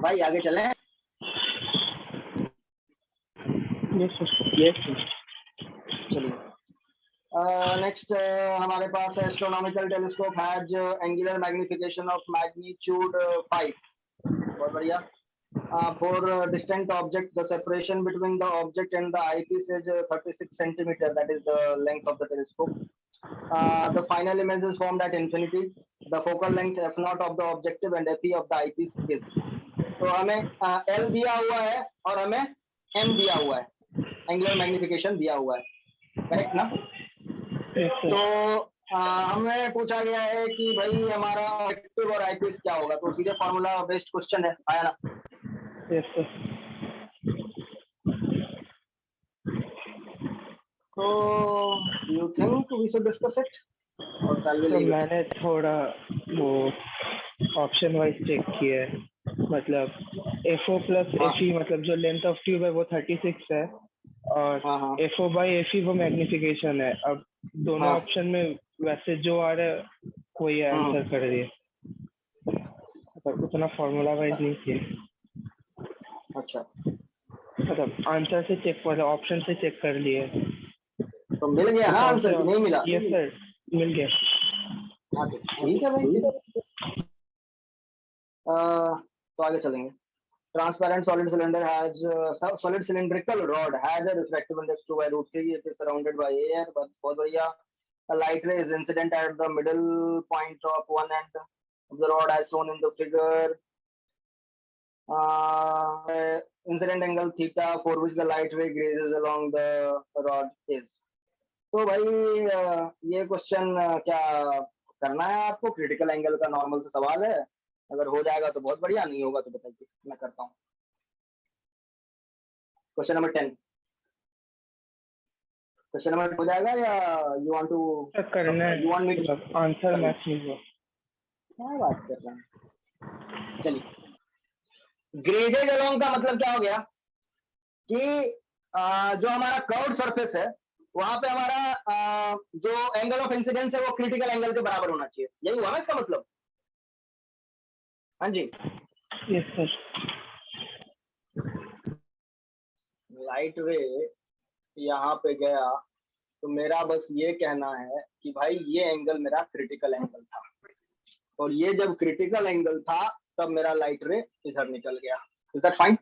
S1: भाई आगे चलें।
S3: Yes sir.
S1: चलिए नेक्स्ट हमारे पास astronomical telescope has angular magnification of magnitude 5। बहुत बढ़िया। For distant object, the separation between the object and the eyepiece is 36 centimeter. That is the length of the telescope. The final image is formed at infinity. The focal length f0 of the objective and fe of the eyepiece is। तो हमें L दिया हुआ है और हमें M दिया हुआ है, एंगुलर मैग्निफिकेशन दिया हुआ है, करेक्ट ना? तो हमें पूछा गया है कि भाई हमारा ऑब्जेक्टिव और आईपीस क्या होगा, तो सीधे फॉर्मूला बेस्ड क्वेश्चन है, आया ना?
S3: Yes sir.
S1: तो you think we should discuss it और शैल वी लीव इट?
S3: मैंने थोड़ा वो ऑप्शन वाइज चेक किया है। मतलब FO प्लस
S1: हाँ।
S3: FE, मतलब जो लेंथ ऑफ ट्यूब है वो 36 है और
S1: हाँ हाँ
S3: FO बाई FE वो मैग्निफिकेशन है। अब दोनों
S1: हाँ।
S3: ऑप्शन में वैसे जो आ रहा है वही आंसर कर रही है, पर उतना फॉर्मूला वाइज नहीं किया,
S1: अच्छा,
S3: मतलब आंसर से चेक, मतलब ऑप्शन से चेक कर लिए।
S1: तो मिल गया ना
S3: कौन
S1: आंसर
S3: से?
S1: कि नहीं मिला?
S3: यस सर, मिल गया।
S1: हाँ तो ठीक है भाई फिर। तो आगे चलेंगे। Transparent solid cylinder has solid cylindrical rod has a refractive index 2 by root 3. It is surrounded by air. बस बहुत बढ़िया। A light ray is incident at the middle point of one end of the rod as shown in the figure. Incident angle theta for which the light ray grazes along the rod is. तो भाई ये क्वेश्चन क्या करना है आपको? क्रिटिकल एंगल का नॉर्मल सा सवाल है, अगर हो जाएगा तो बहुत बढ़िया, नहीं होगा तो बताइए, मैं करता हूँ। Question number 10। क्वेश्चन नंबर हो जाएगा या यू वांट टू
S3: करना है,
S1: यू वांट मी टू?
S3: मतलब आंसर मैच नहीं हुआ।
S1: क्या बात कर रहे हैं? चलिए, ग्रेडेड अलोंग का मतलब क्या हो गया कि जो हमारा कर्व्ड सरफेस है वहां पे हमारा जो एंगल ऑफ इंसिडेंस है वो क्रिटिकल एंगल के बराबर होना चाहिए, यही हुआ ना इसका मतलब? हाँ जी।
S3: Yes sir.
S1: लाइट रे यहाँ पे गया तो मेरा बस ये कहना है कि भाई ये एंगल मेरा क्रिटिकल एंगल था, और ये जब क्रिटिकल एंगल था तब मेरा लाइट रे इधर निकल गया। Is that fine?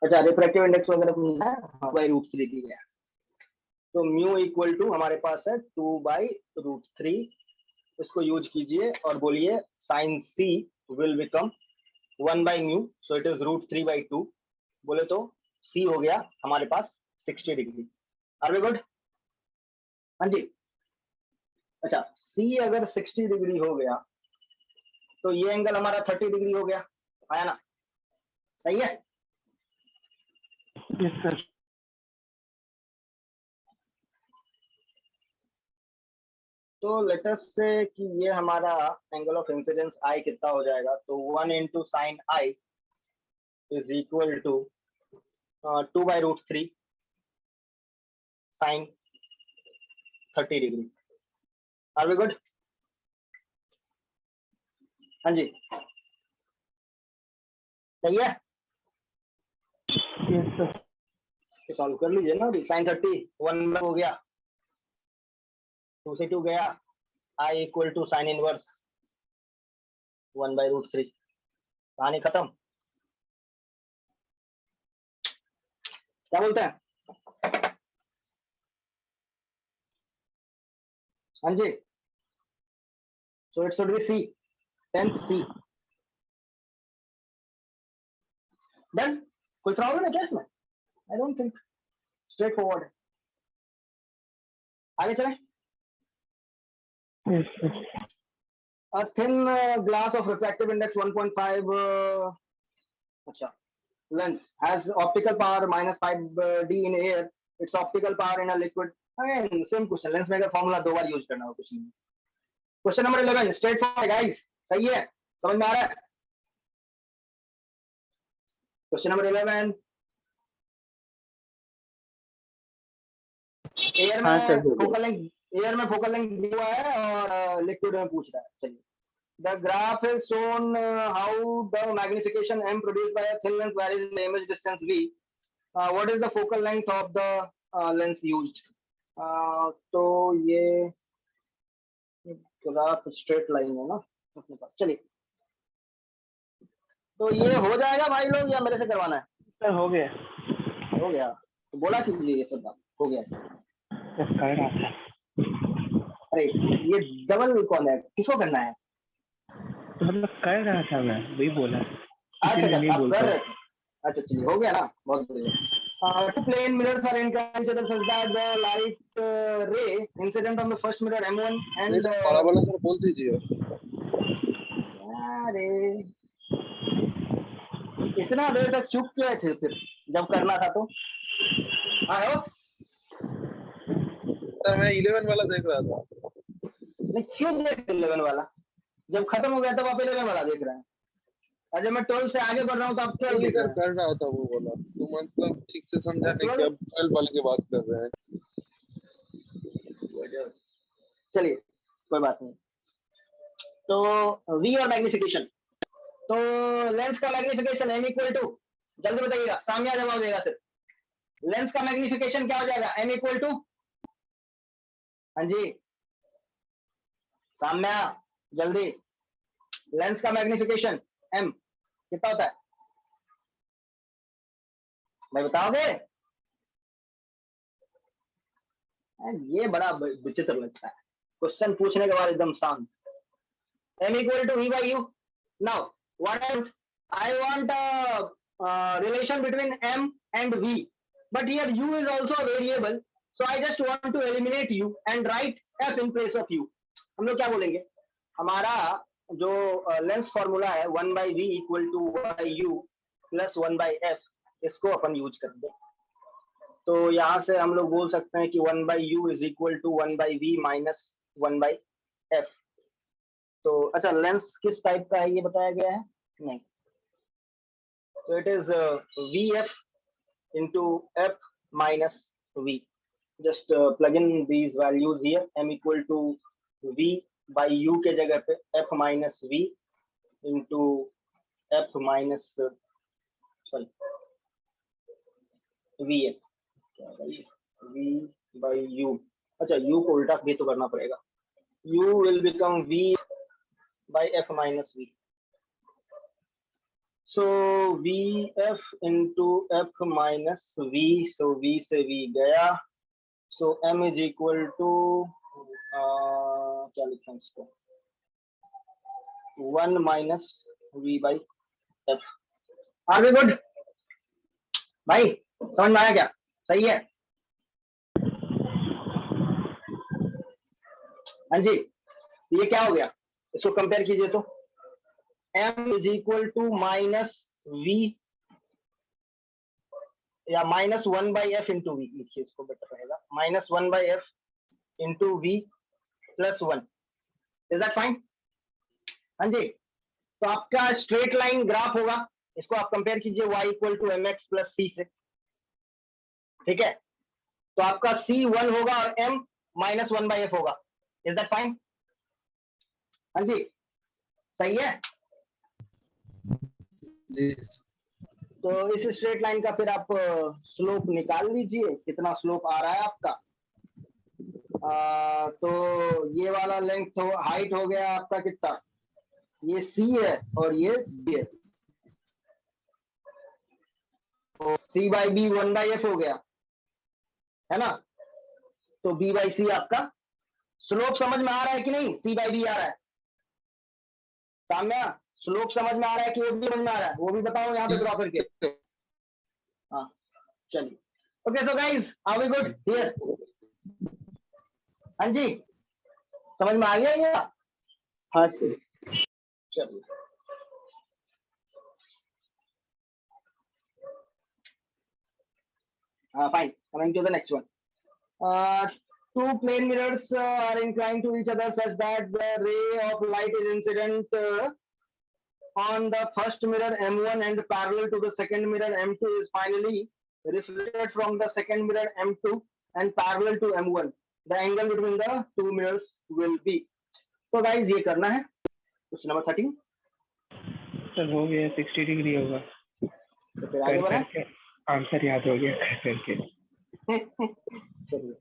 S1: अच्छा, रिफ्रैक्टिव इंडेक्स वगैरह पूछना है? हाँ, बाई रूट 3 दी गया, तो म्यू इक्वल टू हमारे पास है 2 बाई रूट 3। इसको यूज कीजिए और बोलिए sine C will become 1 by mu, so it is root 3 by 2। बोले तो सी हो गया हमारे पास 60 डिग्री। Are we good? हाँ जी। अच्छा, सी अगर 60 डिग्री हो गया तो ये एंगल हमारा 30 डिग्री हो गया, आया ना? सही है?
S3: Yes sir.
S1: तो लेट अस से कि ये हमारा एंगल ऑफ इंसिडेंस आई कितना हो जाएगा, तो 1 into sine I is equal to 2 by root 3 sine 30 degree. Are we good? हाँ जी, सही है?
S3: Yes sir.
S1: सॉल्व कर लीजिए ना, साइन 30 1 हो गया, 2 से 2 गया, i equal to sine inverse 1 बाई रूट 3। कहानी खत्म। क्या बोलते हैं? हाँ जी, so it should be C, 10th C. Done? कोई प्रॉब्लम है क्या इसमें? I don't think, straightforward है। आगे चलें।
S3: Yes sir.
S1: A thin glass of refractive index 1.5 अच्छा lens has optical power minus 5D in air. Its optical power in a liquid, again same question, lens में अगर फॉर्मूला दो बार यूज करना हो कुछ नहीं। Question number 11 straight forward guys, सही है? समझ में आ रहा है? क्वेश्चन नंबर 11, एयर
S2: हाँ सर,
S1: में
S2: हो गया।
S1: फोकल लेंथ, एयर में फोकल लेंथ दिया हुआ है और लिक्विड में पूछ रहा है। चलिए, the graph is shown how the magnification m produced by a thin lens varies in the image distance v. What is the focal length of the lens used? तो ये ग्राफ स्ट्रेट लाइन है ना अपने पास। चलिए, तो ये हो जाएगा भाई लोग या मेरे से करवाना है?
S3: सर हो गया।
S1: हो गया तो बोला कीजिए ये सब बात हो गया।
S3: सर कर रहा था।
S1: अरे ये डबल कौन है, किसको करना है?
S3: तो मतलब कर रहा था मैं, वही बोला,
S1: अच्छा
S3: इसीलिए नहीं
S1: आप
S3: बोलता
S1: कर
S3: हूँ।
S1: रहे थे। अच्छा चलिए, हो गया ना, बहुत बढ़िया। Two plane mirrors are inclined such that the light ray incident on the first mirror M1 and
S4: please parabola sir बोल दीजिए।
S1: अरे इतना देर तक चुप क्यों थे फिर जब करना था तो? हाँ हो?
S4: सर मैं 11 वाला देख रहा था।
S1: नहीं क्यों देख 11 वाला? जब खत्म हो गया तब आप 11 वाला देख रहे हैं, और जब मैं 12 से आगे बढ़ रहा हूँ तो आप 12
S4: नहीं
S1: देख
S4: सर,
S1: रहे हैं।
S4: कर रहा था वो वाला, तो मतलब ठीक से समझा नहीं कि
S1: 12
S4: अब 12 वाले की बात कर रहे हैं।
S1: चलिए कोई बात नहीं। तो वी और मैग्निफिकेशन, तो लेंस का मैग्निफिकेशन m इक्वल टू, जल्दी बताइएगा, सामने जवाब देगा सिर्फ। लेंस का मैग्निफिकेशन क्या हो जाएगा, m इक्वल टू, हाँ जी साम्या जल्दी, लेंस का मैग्निफिकेशन m कितना होता है भाई, बताओगे? ये बड़ा विचित्र लगता है, क्वेश्चन पूछने के बाद एकदम शांत। m equal to v by u. Now what I want relation between m and v, but here u is also a variable, so I just want to eliminate u and write f in place of u. हम लोग क्या बोलेंगे, हमारा जो लेंस फॉर्मूला है 1 by v equal to by u plus 1 by f, इसको अपन यूज कर दें। तो यहां से हम लोग बोल सकते हैं कि 1 by u is equal to 1 by v minus 1 by f। तो अच्छा, लेंस किस टाइप का है ये बताया गया है नहीं, तो it is v f into f minus v. Just plug in these values here, m equal to v by u के जगह पे f minus v into f minus sorry v f, v by u, अच्छा u को उल्टा भी तो करना पड़ेगा, u will become v by f minus v. So vf into f minus v, so v से v गया, so m is equal to क्या लिखते हैं इसको, 1 minus v by f। Are we good? भाई समझ में आया क्या, सही है? हाँ जी, ये क्या हो गया, इसको कंपेयर कीजिए तो m is equal to minus v या minus 1 by f into v लिखिए, इसको बेटर रहेगा, minus 1 by f into v plus 1। Is that fine? हाँ जी, तो आपका स्ट्रेट लाइन ग्राफ होगा, इसको आप कंपेयर कीजिए y equal to m x plus c से, ठीक है? तो आपका c 1 होगा और m माइनस 1 बाई एफ होगा। Is that fine? हाँ जी सही है।
S4: जी
S1: तो इस स्ट्रेट लाइन का फिर आप स्लोप निकाल लीजिए, कितना स्लोप आ रहा है आपका। तो ये वाला लेंथ हो, हाइट हो गया आपका कितना, ये c है और ये b है, तो c by b 1 by f हो गया, है ना? तो b बाई सी आपका स्लोप समझ में आ रहा है कि नहीं, c बाई बी आ रहा है सामने, स्लोप समझ में आ रहा है कि वो भी समझ में आ रहा है, वो भी बताओ यहाँ पे ड्रॉ करके। हाँ चलिए, okay so guys are we good here? हाँ जी समझ में आ गया ये? हाँ सर चलिए, fine, coming to the next one. Two plane mirrors are inclined to each other such that the ray of light is incident on the first mirror M1 and parallel to the second mirror M2 is finally reflected from the second mirror M2 and parallel to M1. The angle between the two mirrors will be. So guys ये करना है, क्वेश्चन नंबर 13।
S3: सर हो गया, 60 डिग्री होगा,
S1: तो फिर आगे बढ़ा,
S3: आंसर याद हो गया कर करके।
S1: चलिए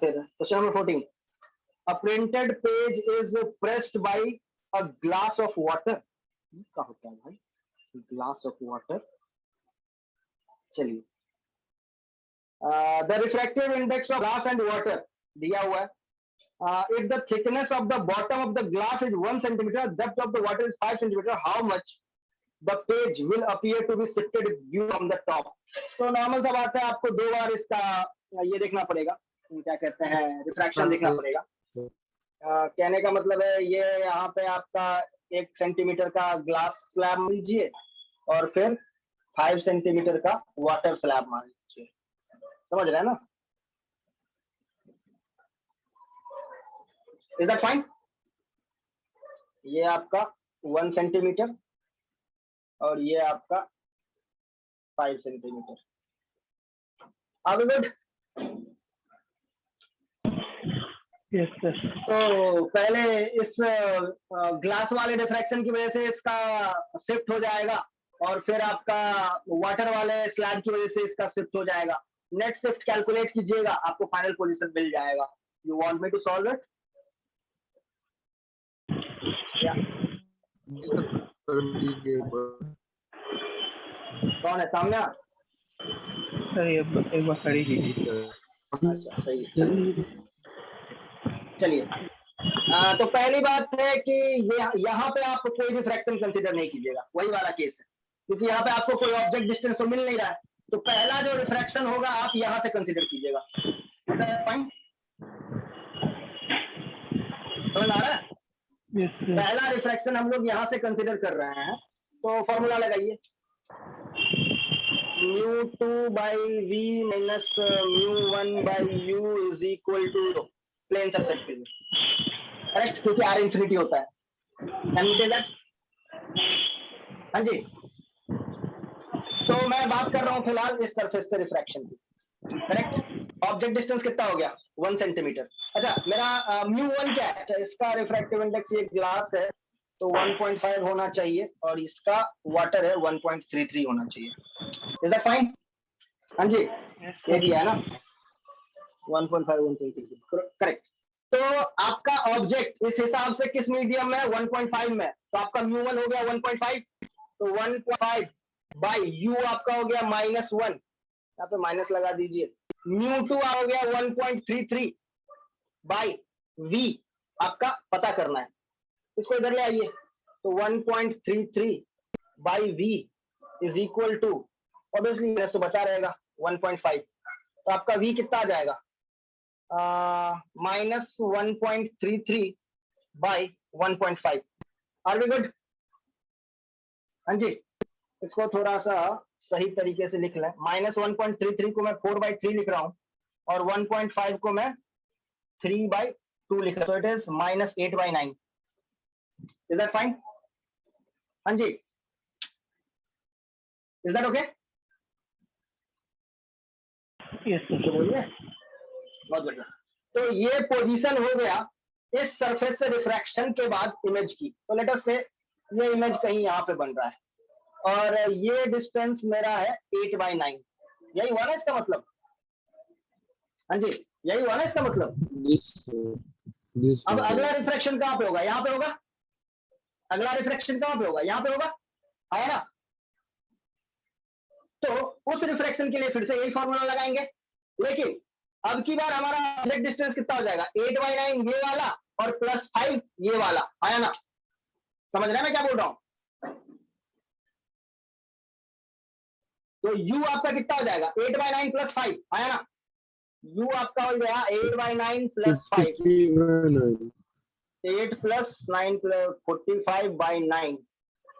S1: फिर question number 14। A printed page is pressed by a glass of water। क्या होता है भाई, glass of water? चलिए, the refractive index of glass and water दिया हुआ है। If the thickness of the bottom of the glass is 1 centimeter, depth of the water is 5 centimeter, how much the page will appear to be shifted view from the top? तो नॉर्मल सा बात है, आपको दो बार इसका ये देखना पड़ेगा, क्या कहते हैं, रिफ्रैक्शन देखना पड़ेगा। कहने का मतलब है ये यहाँ पे आपका 1 सेंटीमीटर का ग्लास स्लैब लीजिए और फिर 5 सेंटीमीटर का वाटर स्लैब मान लीजिए, समझ रहे हैं ना? Is that fine? ये आपका 1 सेंटीमीटर और ये आपका 5 सेंटीमीटर। अब गुड।
S3: Yes sir.
S1: तो पहले इस ग्लास वाले डिफ्रैक्शन की वजह से इसका शिफ्ट हो जाएगा और फिर आपका वाटर वाले स्लैब की वजह से इसका शिफ्ट हो जाएगा। नेट शिफ्ट कैलकुलेट कीजिएगा, आपको फाइनल पोजीशन मिल जाएगा। You want me to solve it? या
S2: कर दीजिए।
S1: कौन है सामने?
S3: सर एक बार खड़ी कीजिए।
S1: अच्छा सही है। चलिए तो पहली बात है कि यहाँ पे आप कोई रिफ्रैक्शन कंसीडर नहीं कीजिएगा, वही वाला केस है, क्योंकि यहाँ पे आपको कोई ऑब्जेक्ट डिस्टेंस तो मिल नहीं रहा है। तो पहला जो रिफ्रैक्शन होगा आप यहाँ से कंसीडर कीजिएगा। फाइन, समझ आ रहा है?
S3: Yes sir.
S1: पहला रिफ्रैक्शन हम लोग यहाँ से कंसीडर कर रहे हैं, तो फॉर्मूला लगाइए, μ2 by v minus μ1 by u is equal to plane surface के लिए, करेक्ट, क्योंकि r इंफिनिटी होता है। Can you say that? हाँ जी। तो मैं बात कर रहा हूँ फिलहाल इस सरफेस से रिफ्रैक्शन की, करेक्ट। ऑब्जेक्ट डिस्टेंस कितना हो गया? 1 सेंटीमीटर। अच्छा मेरा μ1 क्या है? अच्छा, इसका रिफ्रैक्टिव इंडेक्स, ये ग्लास है तो 1.5 होना चाहिए और इसका वाटर है 1.33 होना चाहिए। Is that fine? हाँ जी, ये दिया है ना 1.5 1.33, करेक्ट। तो आपका ऑब्जेक्ट इस हिसाब से किस मीडियम में? 1.5 में। तो आपका μ1 हो गया 1.5, तो 1.5 बाई u आपका हो गया -1, यहाँ पे माइनस लगा दीजिए। μ2 हो गया 1.33 बाई v, आपका पता करना है, इसको इधर ले आइए। तो 1.33 by v is equal to, obviously तो बचा रहेगा 1.5, तो आपका v कितना आ जाएगा? -1.33 बाई 1.5। Are we good? हाँ जी, इसको थोड़ा सा सही तरीके से लिख लें। -1.33 को मैं 4/3 लिख रहा हूं और 1.5 को मैं 3/2 लिख रहा हूं, तो it is -8/9। Is that fine? हाँ जी, is that okay?
S3: Yes sir.
S1: बोलिए। बहुत बढ़िया। तो ये पोजीशन हो गया इस सरफेस से रिफ्रैक्शन के बाद इमेज की। तो लेट अस से ये इमेज कहीं यहाँ पे बन रहा है और ये डिस्टेंस मेरा है 8/9। यही हुआ ना इसका मतलब? हाँ जी, यही हुआ ना इसका मतलब? अब अगला रिफ्रैक्शन कहाँ पे होगा? यहाँ पे होगा। अगला रिफ्रैक्शन कहाँ पे होगा? यहाँ पे होगा, आया ना? तो उस रिफ्रैक्शन के लिए फिर से यही फॉर्मूला लगाएंगे, लेकिन अब की बार हमारा ऑब्जेक्ट डिस्टेंस कितना हो जाएगा? 8/9 ये वाला और +5 ये वाला, आया ना? समझ रहे हैं मैं क्या बोल रहा हूं? तो u आपका कितना हो जाएगा? 8/9 + 5, आया ना? u आपका हो गया 8/9 + 5, 8 + 9 + 45/9,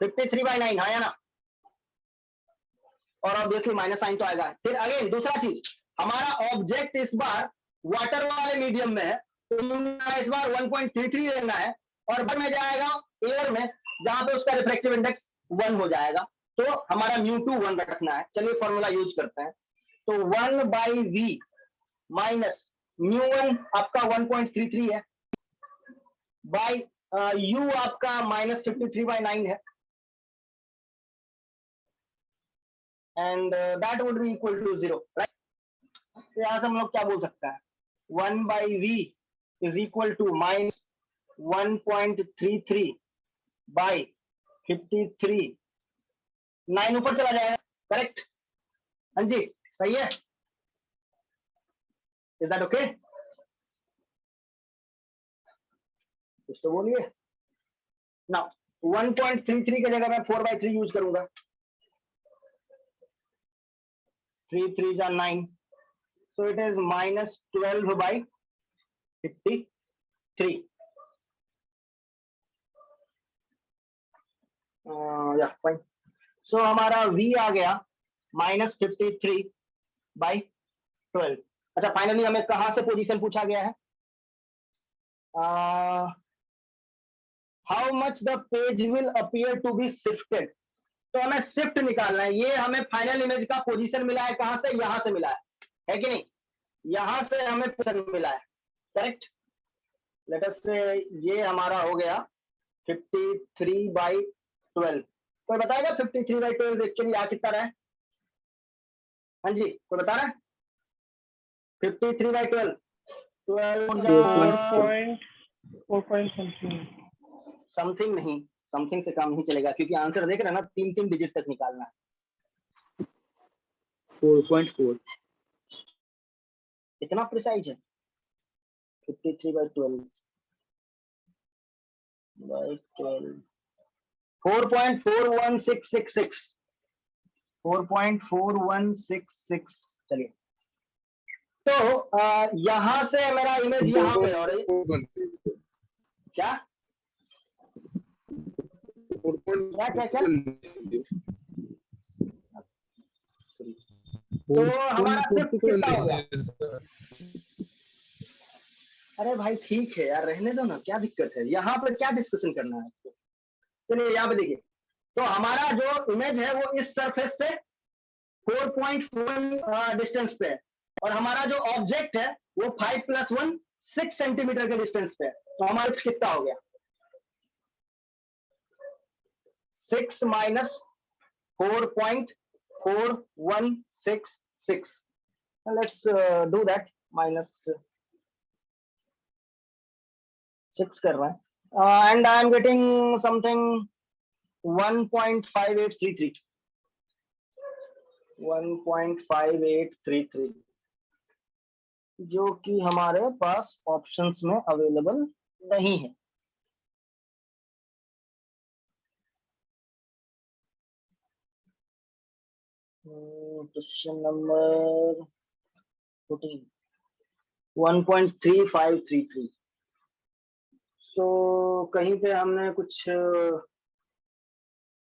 S1: 53/9, आया ना? और ऑब्वियसली माइनस साइन तो आएगा। फिर अगेन दूसरा चीज, हमारा ऑब्जेक्ट इस बार वाटर वाले मीडियम में है, तो इस बार 1.33 लेना है और बाद में जाएगा एयर में, जहां पे उसका रिफ्रैक्टिव इंडेक्स 1 हो जाएगा, तो हमारा μ2 1 रखना है। चलिए फॉर्मूला यूज करते हैं। तो 1/v माइनस μ1 आपका 1.33 है बाई u आपका -53/9 है, and that would be equal to 0, right? तो यहां से हम लोग क्या बोल सकते हैं? 1/v is equal to -1.33 by 53, 9 ऊपर चला जाएगा, करेक्ट? हाँ जी, सही है। Is that okay? कुछ तो बोलिए ना। 1.33 की जगह मैं 4/3 यूज करूंगा। 3 3s are 9, so it is -12/53. Yeah, fine. So हमारा v आ गया -53/12। अच्छा, फाइनली हमें कहां से पोजीशन पूछा गया है? How much the page will appear to be shifted. तो हमें शिफ्ट निकालना है। ये हमें फाइनल इमेज का पोजीशन मिला है, कहां से, यहां से मिला है कि नहीं, यहां से हमें पोजीशन मिला है, करेक्ट। लेट अस से ये हमारा हो गया 53/12। कोई बताएगा 53/12 एक्चुअली आ कितना रहा है? हाँ जी, कोई बता रहा है? 53/12
S3: 4 समथिंग।
S1: समथिंग नहीं, समथिंग से काम नहीं चलेगा, क्योंकि आंसर देख रहे हैं ना, 3 डिजिट तक निकालना है।
S2: 4.4।
S1: इतना प्रिसाइज है? 53/12 4.41666 4.4166। चलिए, तो यहां से मेरा इमेज यहाँ पे, और क्या क्या क्या क्या तो हमारा शिफ्ट कितना हो गया? अरे भाई ठीक है यार, रहने दो ना, क्या दिक्कत है, यहाँ पर क्या डिस्कशन करना है आपको। चलिए यहाँ पे देखिए, तो हमारा जो इमेज है वो इस सरफेस से 4.1 डिस्टेंस पे है, और हमारा जो ऑब्जेक्ट है वो 5 + 1 6 सेंटीमीटर के डिस्टेंस पे है। तो हमारा कितना हो गया? 6 - 4.4166। लेट्स डू दैट, -6 कर रहा है, and I am getting something 1.5833 1.5833, जो कि हमारे पास ऑप्शंस में अवेलेबल नहीं है। Question number 14, 1.3533। तो कहीं पे हमने कुछ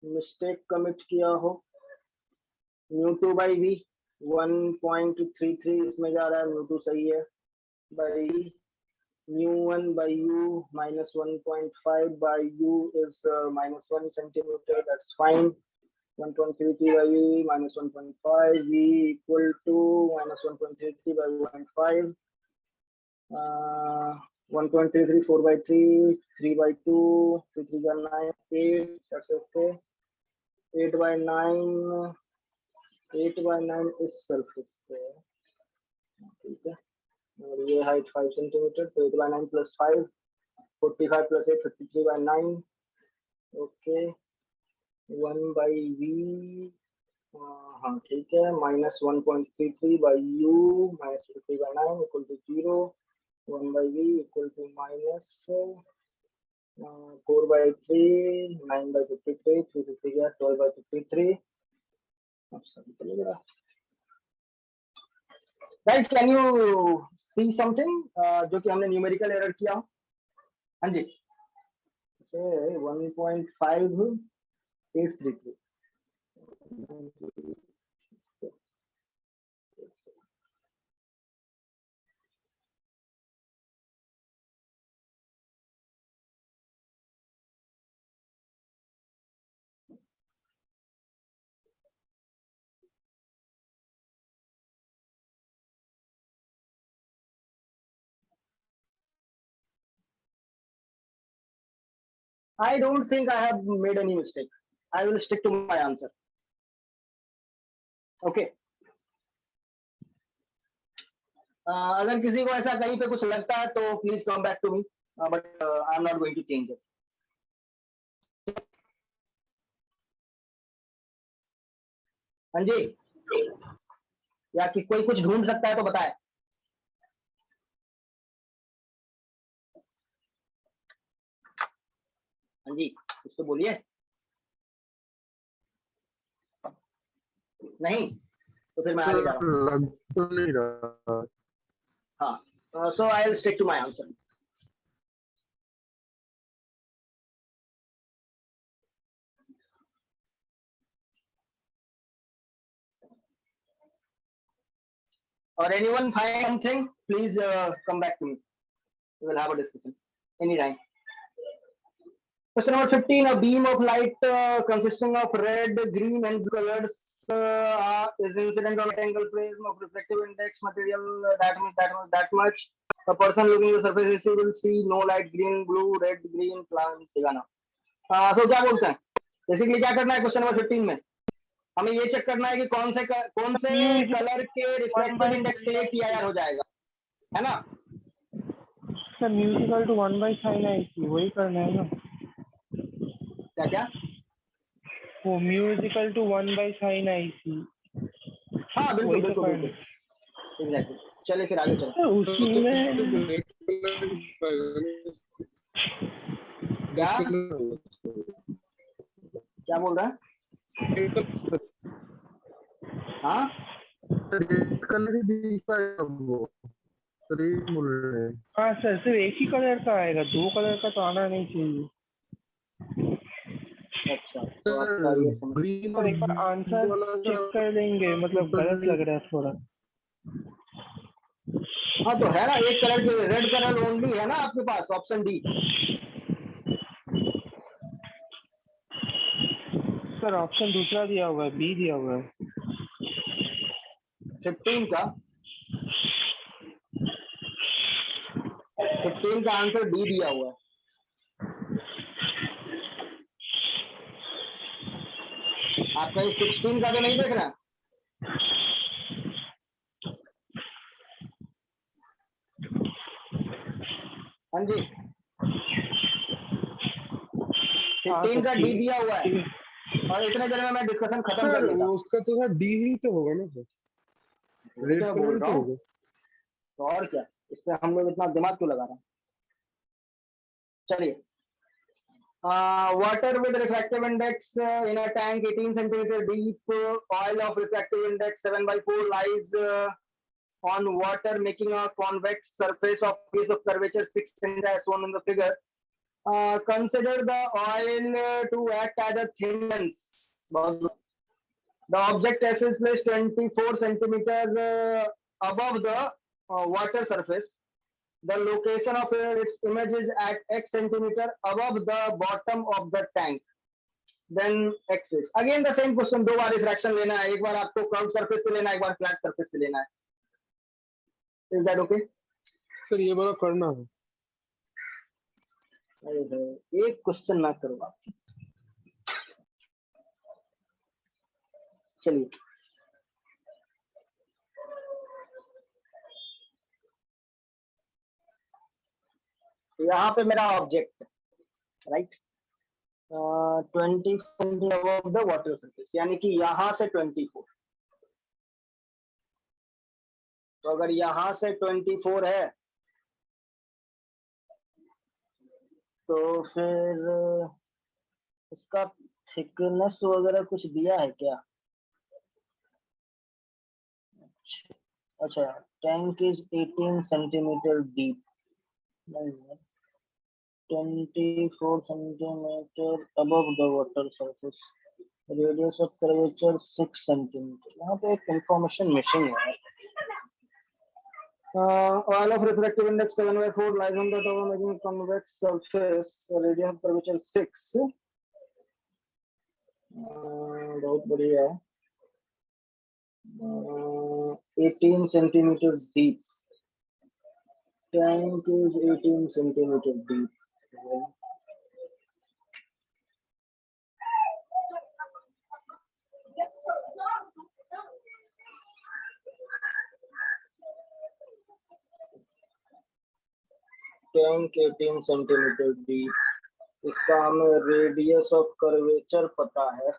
S1: मिस्टेक कमिट किया हो। µ2/v 1.33 इसमें जा रहा है, µ2 सही है, by µ1/u -1.5/u is -1 centimeter, that's fine. 1.33/v -1.5, v equal to -1.33/1.5, 1.33 4/3, 3/2, 3 3 9, 8, that's okay. 8/9 इस सरफेस पे, ठीक है, और ये हाइट 5 सेंटीमीटर, तो 8/9 + 5, 45 + 8, 53/9, ओके। 1/v, हाँ ठीक है, -1.33/u -53/9 = 0, 1/v = -4/3, 9/53, 350 गया, 12/53। Guys can you see something जो कि हमने न्यूमेरिकल एरर किया हो? हाँ जी, 1.5833। I don't think I have made any mistake. I will stick to my answer. Okay. अगर किसी को ऐसा कहीं पे कुछ लगता है तो please come back to me, but I am not going to change it. हाँ जी, या कि कोई कुछ ढूंढ सकता है तो बताए। हाँ जी, कुछ तो बोलिए। नहीं तो फिर मैं आगे जा रहा हूँ।
S2: लग तो नहीं रहा।
S1: हाँ, so I will stick to my answer. Or anyone find something, please come back to me. We will have a discussion anytime. Question number 15, a beam of light consisting of red, green and blue colors is incident on rectangle prism of refractive index material that much. A person looking at the surface will see no light, green, blue, red, green, plan दिखाना. So क्या बोलते हैं? बेसिकली क्या करना है क्वेश्चन नंबर 15 में? हमें ये चेक करना है कि कौन से कलर के रिफ्रैक्टिव इंडेक्स के लिए TIR हो जाएगा, है ना?
S3: Sir mu equal to 1 by sin IC वही करना है ना?
S1: क्या क्या?
S3: वो musical to 1 by sin IC
S1: हाँ बिल्कुल
S3: वही तो
S1: बिल्कुल
S3: करना
S1: बिल्कुल एग्जैक्टली. चलिए फिर आगे चलो.
S3: है उसमें.
S1: क्या क्या बोल रहा है? हाँ
S2: कलर ही दिख पाएगा वो, तो ये बोल रहे हैं.
S3: हाँ सर सिर्फ एक ही कलर का आएगा, दो कलर का तो आना नहीं चाहिए.
S1: अच्छा तो आपका ये समझ.
S2: ग्रीन
S3: सर एक बार आंसर चेक कर लेंगे, मतलब गलत लग रहा है थोड़ा.
S1: हाँ तो है ना एक कलर के रेड कलर ओनली है ना आपके पास, ऑप्शन डी.
S3: सर ऑप्शन दूसरा दिया हुआ है, बी दिया हुआ है.
S1: 15 का आंसर डी दिया हुआ है. आप कहीं 16 का तो नहीं देख रहा? हाँ जी 15 का डी दिया हुआ है. और इतने देर में मैं डिस्कशन खत्म कर
S4: सर
S1: लेता.
S4: उसका तो सर डी ही तो होगा ना सर, रेड
S1: क्या बोल
S4: कलर
S1: रहा
S4: तो
S1: हूँ?
S4: होगा.
S1: तो और क्या, इस पे हम लोग इतना दिमाग क्यों लगा रहे हैं? चलिए. Water with refractive index in a tank 18 centimeter deep, oil of refractive index 7/4 lies on water making a convex surface of piece of curvature 6 cm as shown in the figure. Consider the oil to act as a thin lens. The object S is placed 24 centimeters above the water surface. The location of its image is at x centimeter above the bottom of the tank. Then x is again the same question. दो बार रिफ्रैक्शन लेना है, एक बार आपको कर्व सरफेस से लेना है, एक बार फ्लैट सरफेस से लेना है. Is that okay?
S4: सर ये वाला करना है.
S1: एक क्वेश्चन ना करो आप. चलिए यहाँ पे मेरा object right 20 centimetre above the water surface, यानी कि यहाँ से 24. तो अगर यहाँ से 24 है तो फिर इसका थिकनेस वगैरह कुछ दिया है क्या? अच्छा tank is 18 centimetre deep, 24 centimeter above the water surface, radius of curvature 6 centimeter. यहाँ पे एक इंफॉर्मेशन मिसिंग है. Oil of refractive index 7/4 lies on the top of making convex surface, radius of curvature 6. बहुत बढ़िया. 18 centimeter deep. Tank is 18 centimeter deep. Tank 18 centimeter deep. इसका हमें रेडियस ऑफ कर्वेचर पता है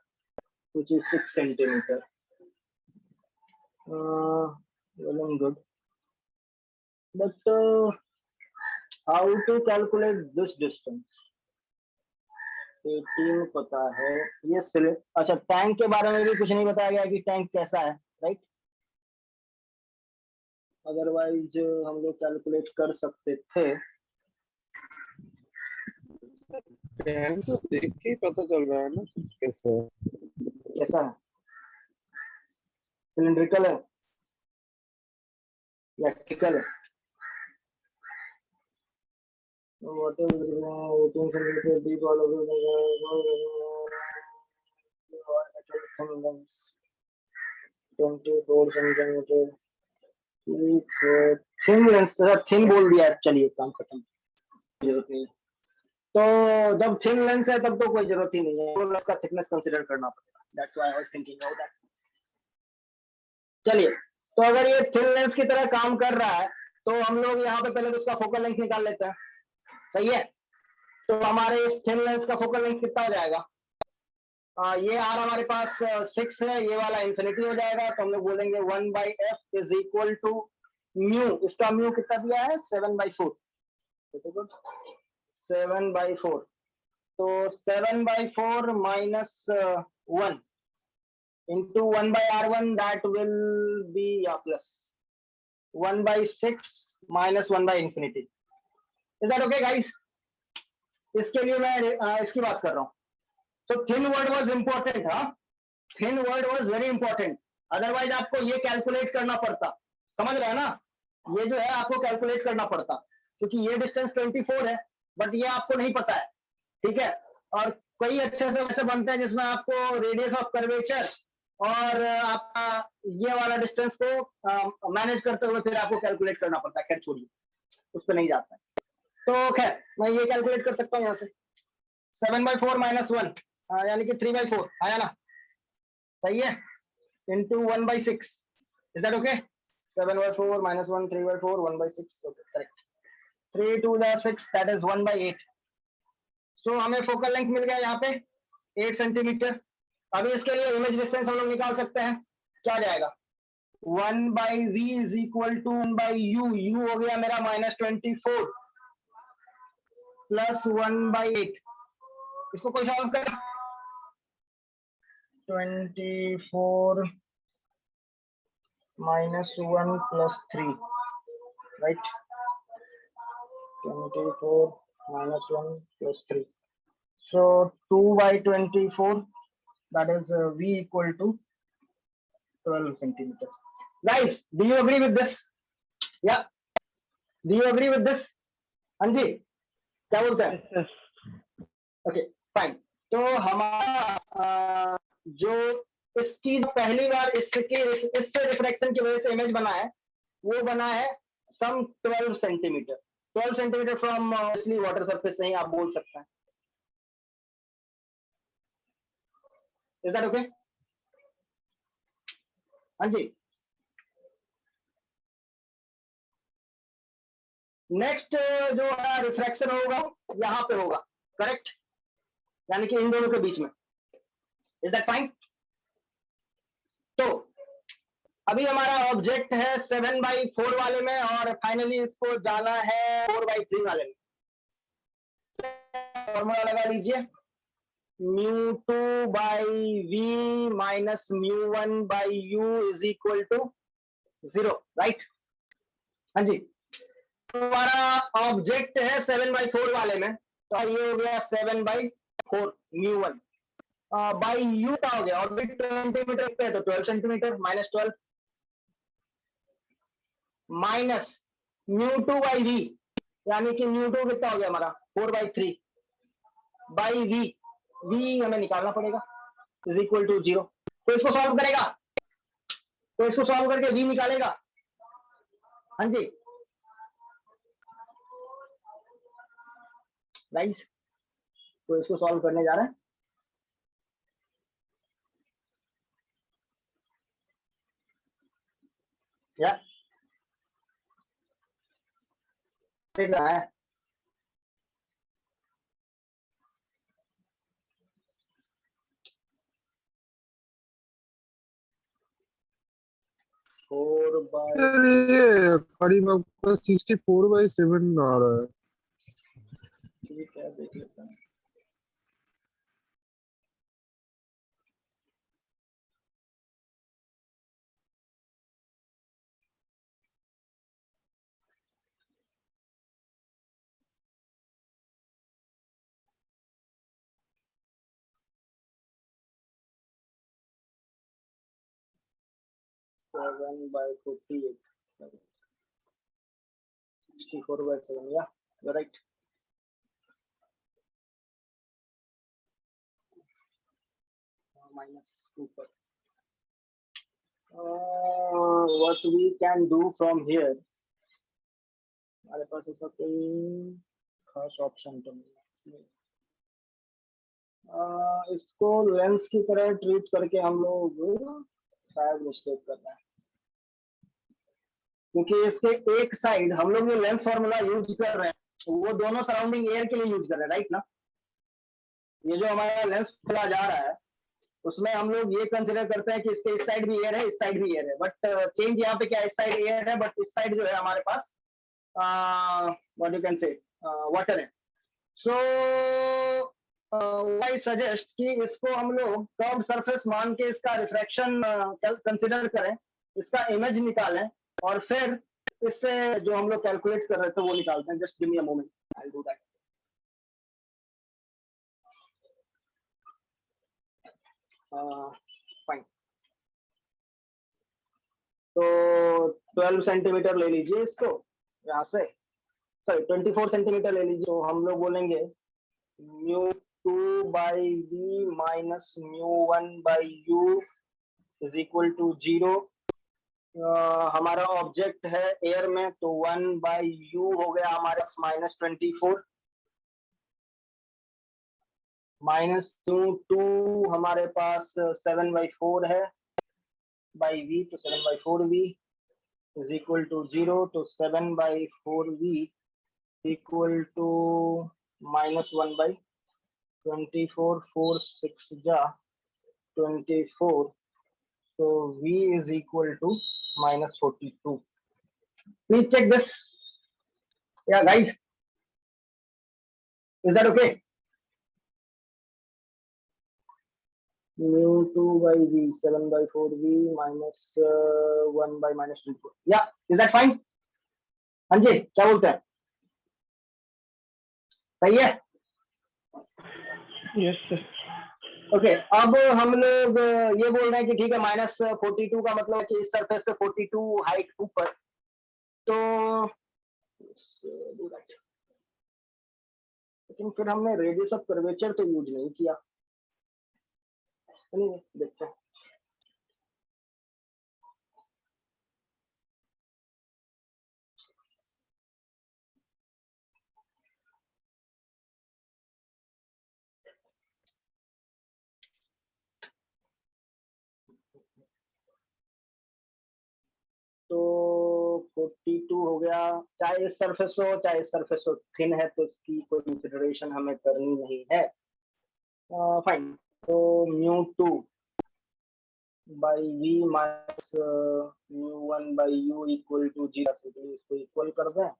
S1: which is 6 centimeter. Well and good. But how to calculate this distance? 18 पता है ये सिर्फ. अच्छा टैंक के बारे में भी कुछ नहीं बताया गया कि टैंक कैसा है, राइट? अदरवाइज हम लोग कैलकुलेट कर सकते थे.
S4: टैंक तो देख के ही पता चल रहा है ना कैसा है.
S1: कैसा है? सिलिंड्रिकल है या टिकल है? what is 18 centimeter deep all of thin lens 24 centimeter thin lens thin बोल दिया, चलिए काम खत्म, जरूरत नहीं है। तो जब थिन लेंस है तब तो कोई जरूरत ही नहीं है, तो उसका थिकनेस कंसीडर करना पड़ेगा, that's why I was thinking of that. चलिए, तो अगर ये थिन लेंस की तरह काम कर रहा है तो हम लोग यहाँ पे पहले तो उसका फोकल लेंथ निकाल लेते हैं, सही है। तो हमारे इस थिन लेंस का फोकल लेंथ कितना हो जाएगा, ये आर हमारे पास 6 है, ये वाला इंफिनिटी हो जाएगा, तो हम लोग बोलेंगे 1/f is equal to mu, इसका म्यू कितना दिया है 7/4, 7/4, तो 7/4 minus 1 into 1/r1, that will be plus 1/6 minus 1/infinity. Is that okay guys? इसके लिए मैं इसकी बात कर रहा हूँ। So thin word was important, हाँ, thin word was very important, otherwise आपको ये कैलकुलेट करना पड़ता, समझ रहे हैं ना, ये जो है आपको कैलकुलेट करना पड़ता, क्योंकि ये डिस्टेंस 24 है बट ये आपको नहीं पता है, ठीक है। और कई अच्छे से वैसे बनते हैं जिसमें आपको रेडियस ऑफ कर्वेचर और आपका ये वाला डिस्टेंस को मैनेज करते हुए फिर आपको कैलकुलेट करना पड़ता है, खैर छोड़िए, उस पर नहीं जाता है। तो खैर मैं ये कैलकुलेट कर सकता हूँ यहाँ से 7/4 माइनस 1 यानी कि 3/4 आया ना, सही है, into 1/6, is that okay. 7/4 minus 1 3/4 1/6, okay correct, 3 2 6, that is 1/8। सो हमें फोकल लेंथ मिल गया यहाँ पे 8 सेंटीमीटर। अभी इसके लिए इमेज डिस्टेंस हम लोग निकाल सकते हैं, क्या जाएगा 1/v is equal to 1/u, u हो गया मेरा -24 प्लस 1/8, इसको कोई सॉल्व कर, 24 minus 1 plus 3, right, 24 minus 1 plus 3, so 2/24, that is v equal to 12 centimeters. Guys, do you agree with this? Yeah, do you agree with this? हाँ जी, क्या बोलते हैं?
S3: Yes, yes.
S1: Okay fine. तो हमारा जो इस चीज पहली बार इससे रिफ्लेक्शन की वजह से इमेज बना है वो बना है सम 12 centimetre, 12 centimetre from obviously water surface से ही आप बोल सकते हैं, इज दैट ओके? हाँ जी। नेक्स्ट जो है रिफ्रैक्शन होगा यहाँ पे होगा, करेक्ट, यानी कि इन दोनों के बीच में, इज दैट फाइन? तो अभी हमारा ऑब्जेक्ट है 7/4 वाले में और फाइनली इसको जाना है 4/3 वाले में। फॉर्मूला लगा लीजिए, μ2/v minus μ1/u is equal to 0, right? हाँ जी। हमारा ऑब्जेक्ट है 7/4 वाले में, तो ये हो गया 7/4 μ1 बाई यू का हो गया, और 20 सेंटीमीटर पे है तो 12 सेंटीमीटर माइनस 12 माइनस μ2/v, यानी कि μ2 कितना हो गया हमारा 4/3 बाई v, v हमें निकालना पड़ेगा, इज इक्वल टू 0। तो इसको सॉल्व करेगा, तो इसको सॉल्व करके v निकालेगा, हाँ जी गाइस, तो इसको सॉल्व करने जा रहे हैं। या देख रहा है,
S2: यार ये करीब आपका 64/7 आ रहा है।
S1: ठीक है देख लेते हैं। Seven by 48, 64/7, yeah, you're right. -2 पर। what we can do from here, हमारे पास ऐसा कोई खास ऑप्शन तो नहीं है। इसको लेंस की तरह ट्रीट करके हम लोग शायद मिस्टेक कर रहे हैं, क्योंकि इसके एक साइड हम लोग जो लेंस फॉर्मूला यूज कर रहे हैं वो दोनों सराउंडिंग एयर के लिए यूज कर रहे हैं, राइट ना। ये जो हमारा लेंस फॉर्मूला जा रहा है उसमें हम लोग ये कंसिडर करते हैं कि इसके इस साइड भी एयर है, इस साइड भी एयर है, बट चेंज यहाँ पे क्या, इस साइड एयर है बट इस साइड जो है हमारे पास what you can say water है। सो आई सजेस्ट कि इसको हम लोग कर्व्ड सरफेस मान के इसका रिफ्रैक्शन कंसिडर करें, इसका इमेज निकालें और फिर इससे जो हम लोग कैलकुलेट कर रहे थे वो निकालते हैं। Just give me a moment, I will do that. Fine, तो 12 सेंटीमीटर ले लीजिए इसको यहाँ से, सॉरी 24 सेंटीमीटर ले लीजिए। तो हम लोग बोलेंगे μ2 by v minus μ1 by u is equal to 0। हमारा ऑब्जेक्ट है एयर में, तो 1 बाई u हो गया हमारे पास -24, माइनस μ2 हमारे पास 7/4 है बाई v, तो 7/4v इज इक्वल टू 0। तो 7/4v इक्वल टू -1/24, 4 6 जा 24, so v is equal to -42. Please check this. Yeah, guys, is that okay? μ2 by v, 7/4v minus 1 by -24. Yeah, is that fine? हाँ जी, क्या बोलते हैं, सही है?
S3: Yes sir.
S1: ओके, अब हम लोग ये बोल रहे हैं कि ठीक है -42 का मतलब है कि इस सरफेस से 42 हाइट ऊपर, तो लेकिन फिर हमने रेडियस ऑफ कर्वेचर तो यूज नहीं किया। नहीं, देखते हैं। तो 42 हो गया, चाहे इस सरफेस हो चाहे इस सरफेस हो, थिन है तो इसकी कोई कंसिडरेशन हमें करनी नहीं है। फाइन, तो μ2 by v minus μ1 by u equal to 0, इसको इक्वल कर दें।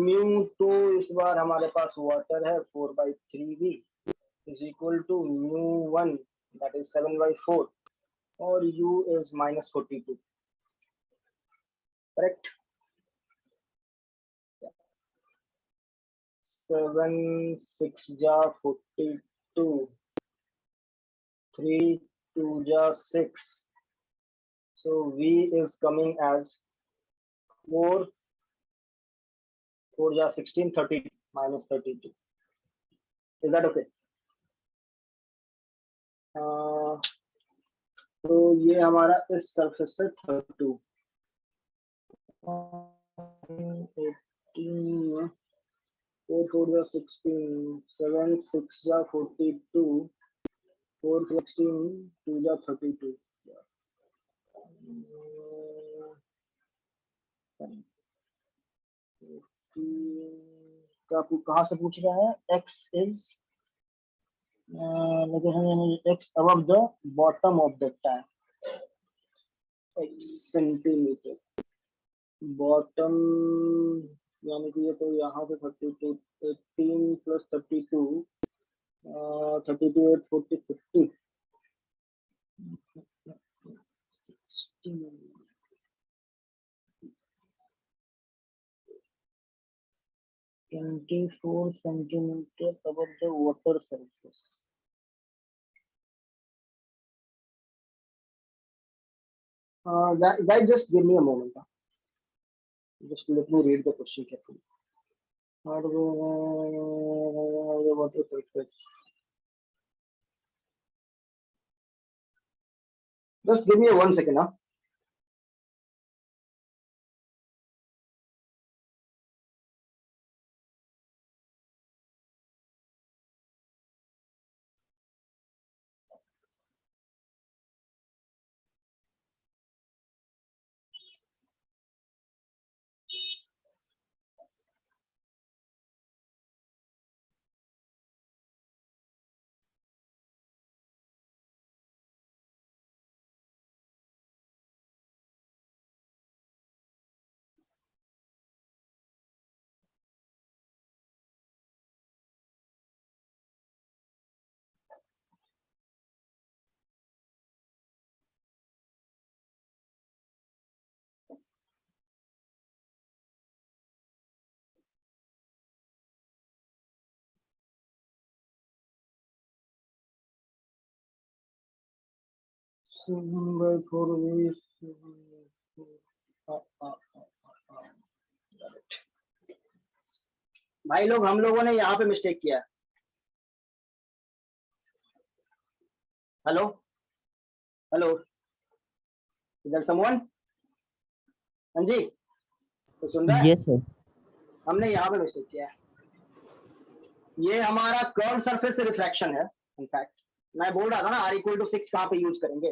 S1: μ2 इस बार हमारे पास वाटर है, 4/3v is equal to μ1 that is 7/4 और u इज -42, करेक्ट। 7 6 जा 42, 3 2 ja 6, so v is coming as 4 4 ja 16, 30 -32. Is that okay? तो ये हमारा इस सरफेस से 32, 18 4 4 ja 16, 7 6 ja 42, 4 16 2 ja 32। आपको कहाँ से पूछ रहा है? x is x above the bottom of the tank, x centimetre bottom, यानी कि ये तो यहाँ से 32, 18 plus 32, 32 8 40 50, 24 centimeter above the water surface. Guys, just give me a moment. Just let me read the question carefully. The water surface. Just give me a 1 second, huh? Number 4 is भाई लोग, हम लोगों ने यहाँ पे मिस्टेक किया है। हेलो हेलो, इधर समवन? हाँ जी, तो सुन रहा है?
S5: Yes sir.
S1: हमने यहाँ पे मिस्टेक किया है। ये हमारा कर्व सरफेस से रिफ्रैक्शन है। इनफैक्ट मैं बोल रहा था ना R = 6 कहाँ पे यूज करेंगे,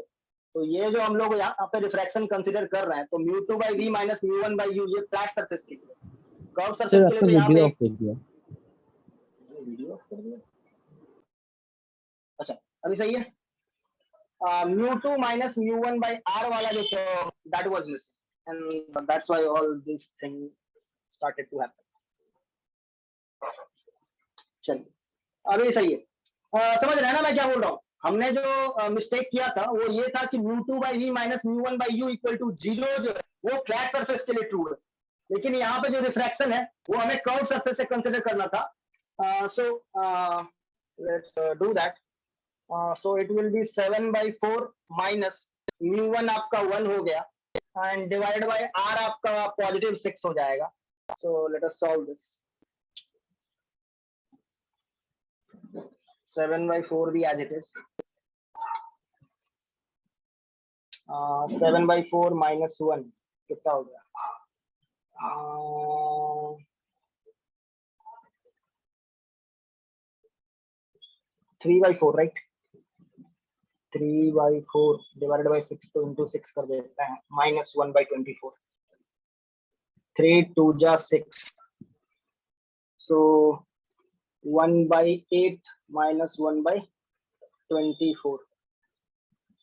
S1: तो ये जो हम लोग यहाँ पे रिफ्रैक्शन कंसीडर कर रहे हैं, तो μ2/v माइनस μ1/u ये फ्लैट सरफेस के लिए, कर्व सरफेस
S5: सर
S1: के लिए
S5: आपका
S1: तो यहाँ
S5: वीडियो
S1: पे
S5: ऑफ कर दिया।
S1: वीडियो ऑफ कर दिया। अच्छा, अभी सही है। μ2 माइनस μ1/r वाला जो that was missing and that's why all this thing started to happen. चलिए, अभी सही है। समझ रहे हैं ना मैं क्या बोल रहा हूँ? हमने जो मिस्टेक किया था वो ये था कि μ2/v minus μ1/u equal to 0 जो है वो फ्लैट सरफेस के लिए ट्रू है, लेकिन यहाँ पे जो रिफ्रैक्शन है वो हमें कर्व सरफेस से कंसीडर करना था। So let's do that. So it will be 7/4 minus μ1 आपका 1 हो गया एंड डिवाइड बाय r आपका पॉजिटिव 6 हो जाएगा। So let us solve this. 7/4 भी as it is। 7/4 माइनस 1 कितना हो गया? 3/4 राइट। 3/4 डिवाइडेड बाय 6 तो इंटू 6 कर देते हैं, माइनस 1/24। 3 2 जा 6, सो 1/8 माइनस 1/24,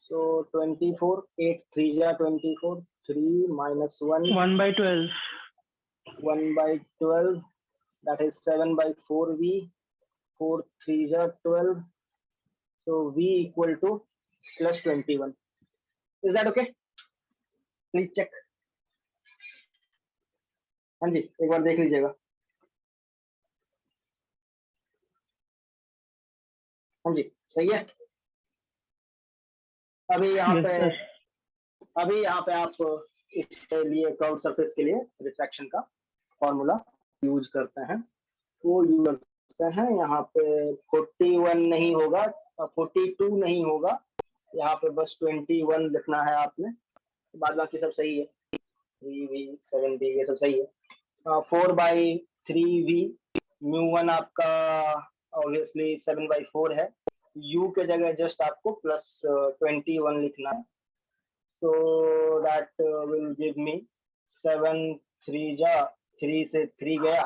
S1: so 24, 8 3 जा 24, 3 minus 1
S3: 1/12
S1: 1/12, that is 7/4v, 4 3 जा 12, so v equal to plus 21. Is that okay? Please check. हाँ जी, एक बार देख लीजिएगा। हाँ जी, सही है। अभी यहाँ
S3: Yes,
S1: पे
S3: sir.
S1: आप इसके लिए कर्व सरफेस के लिए रिफ्रैक्शन का फॉर्मूला यूज करते हैं, वो यूज करते हैं। यहाँ पे 41 नहीं होगा, 42 नहीं होगा, यहाँ पे बस 21 लिखना है आपने, बाद बाकी सब सही है। 3v 7v ये सब सही है। 4/3v, μ1 आपका ऑब्वियसली 7/4 है, u के जगह जस्ट आपको प्लस 21 लिखना है, so that will give me 7 3 जा 3 से 3 गया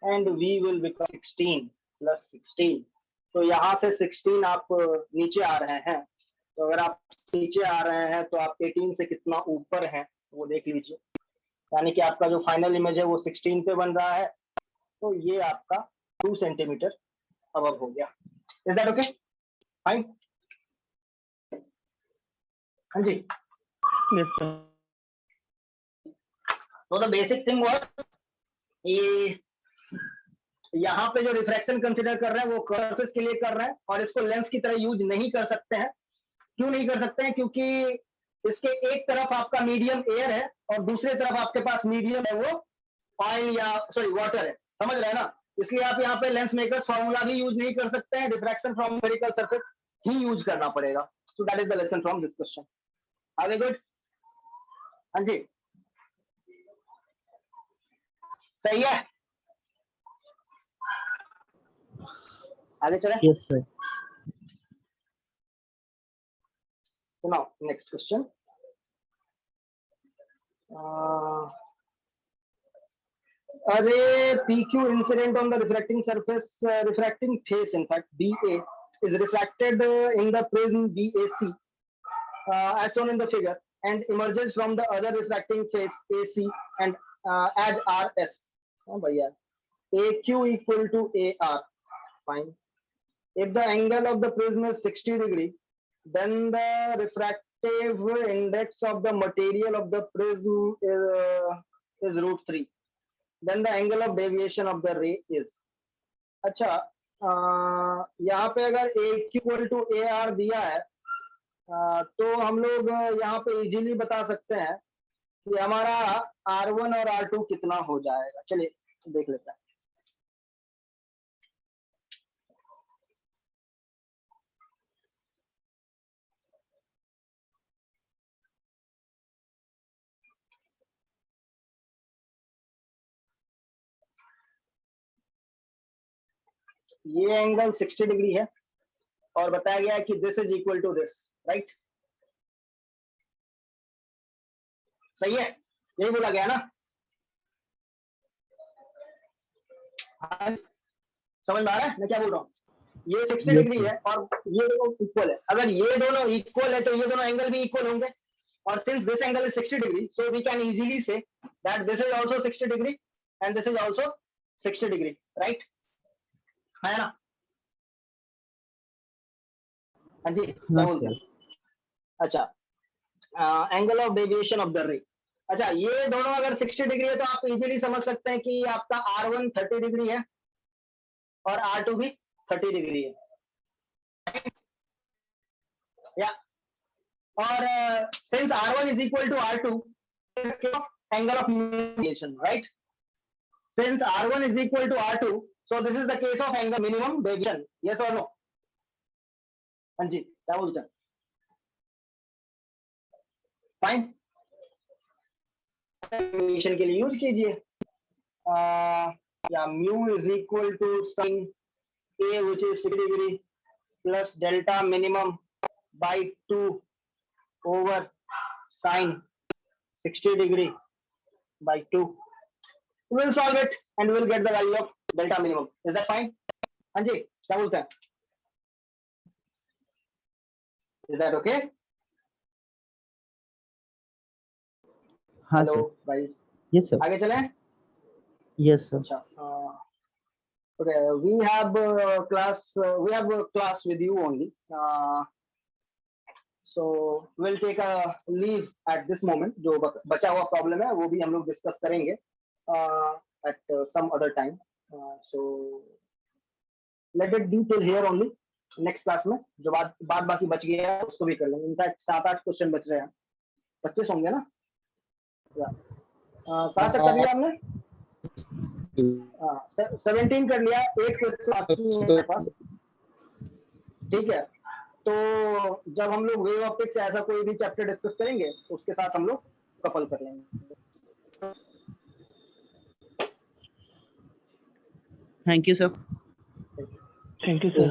S1: and v will become 16 plus 16। तो यहाँ से 16 आप नीचे आ रहे हैं, तो अगर आप नीचे आ रहे हैं तो आप 18 से कितना ऊपर हैं वो देख लीजिए, यानी कि आपका जो फाइनल इमेज है वो 16 पे बन रहा है, तो ये आपका 2 सेंटीमीटर अबव हो गया। Is that okay? फाइन। हाँ जी,
S3: Yes, sir.
S1: तो द बेसिक थिंग वाज ये यहाँ पे जो रिफ्रैक्शन कंसीडर कर रहे हैं वो सरफेस के लिए कर रहे हैं, और इसको लेंस की तरह यूज नहीं कर सकते हैं। क्यों नहीं कर सकते हैं? क्योंकि इसके एक तरफ आपका मीडियम एयर है और दूसरी तरफ आपके पास मीडियम है वो ऑयल या सॉरी वाटर है, समझ रहे हैं ना? इसलिए आप यहाँ पे लेंस मेकर्स फॉर्मूला भी यूज नहीं कर सकते हैं, डिफ्रैक्शन फ्रॉम स्फेरिकल सरफेस ही यूज करना पड़ेगा। So that is the lesson from this question. Are we good? हाँ जी, सही है। आगे चले।
S5: Yes, sir.
S1: So now next question. Array PQ incident on the refracting surface, refracting face, in fact, BA is refracted in the prism BAC as shown in the figure and emerges from the other refracting face AC and as RS. Oh, bhaiya. AQ equal to AR. Fine. If the angle of the prism is 60 degree, then the refractive index of the material of the prism is √3. Then the angle of deviation of the ray is. अच्छा, यहाँ पे अगर AQ इक्वल टू AR दिया है तो हम लोग यहाँ पे इजीली बता सकते हैं कि हमारा R1 और R2 कितना हो जाएगा। चलिए देख लेते हैं। ये एंगल 60 डिग्री है और बताया गया है कि this is equal to this, right? सही है, यही बोला गया ना? हाँ, समझ में आ रहा है मैं क्या बोल रहा हूँ? ये 60 डिग्री है और ये दोनों इक्वल है। अगर ये दोनों इक्वल है तो ये दोनों एंगल भी इक्वल होंगे और since this angle is 60 degree so we can easily say that this is also 60 degree and this is also 60 degree, right? है ना? हाँ जी, क्या बोलते हैं? अच्छा, angle of deviation of the ray. अच्छा, ये दोनों अगर 60 डिग्री है तो आप इजीली समझ सकते हैं कि आपका R1 30 डिग्री है और R2 भी 30 डिग्री है, या और since R1 is equal to R2 angle of deviation, right? Since R1 is equal to R2, so this is the case of angle minimum deviation, yes or no? हाँ जी, क्या बोलते हैं? फाइन, डेविएशन के लिए यूज कीजिए या mu is equal to sine A which is 60 degree plus delta minimum by 2 over sine 60 degree by 2. We will solve it and we will get the value of delta minimum. Is that fine? हाँ जी, क्या बोलते हैं? Is that okay?
S5: हाँ
S1: Hello,
S5: sir.
S1: guys.
S5: Yes, sir.
S1: आगे चलें?
S5: Yes, sir.
S1: अच्छा, okay, we have class with you only. So we'll take a leave at this moment. जो बचा हुआ प्रॉब्लम है वो भी हम लोग डिस्कस करेंगे at some other time. So let it be till here only. Next class में जो बात बाकी बच गया है उसको भी कर लेंगे। इनफैक्ट 7-8 क्वेश्चन बच रहे हैं, 25 होंगे ना? कहाँ तक कर लिया हमने? 17 कर लिया, 8 क्वेश्चन बाकी है मेरे पास। ठीक है, तो जब हम लोग वेव ऑप्टिक्स से ऐसा कोई भी चैप्टर डिस्कस करेंगे उसके साथ हम लोग कपल कर लेंगे।
S5: Thank you, sir.
S3: Thank you, sir.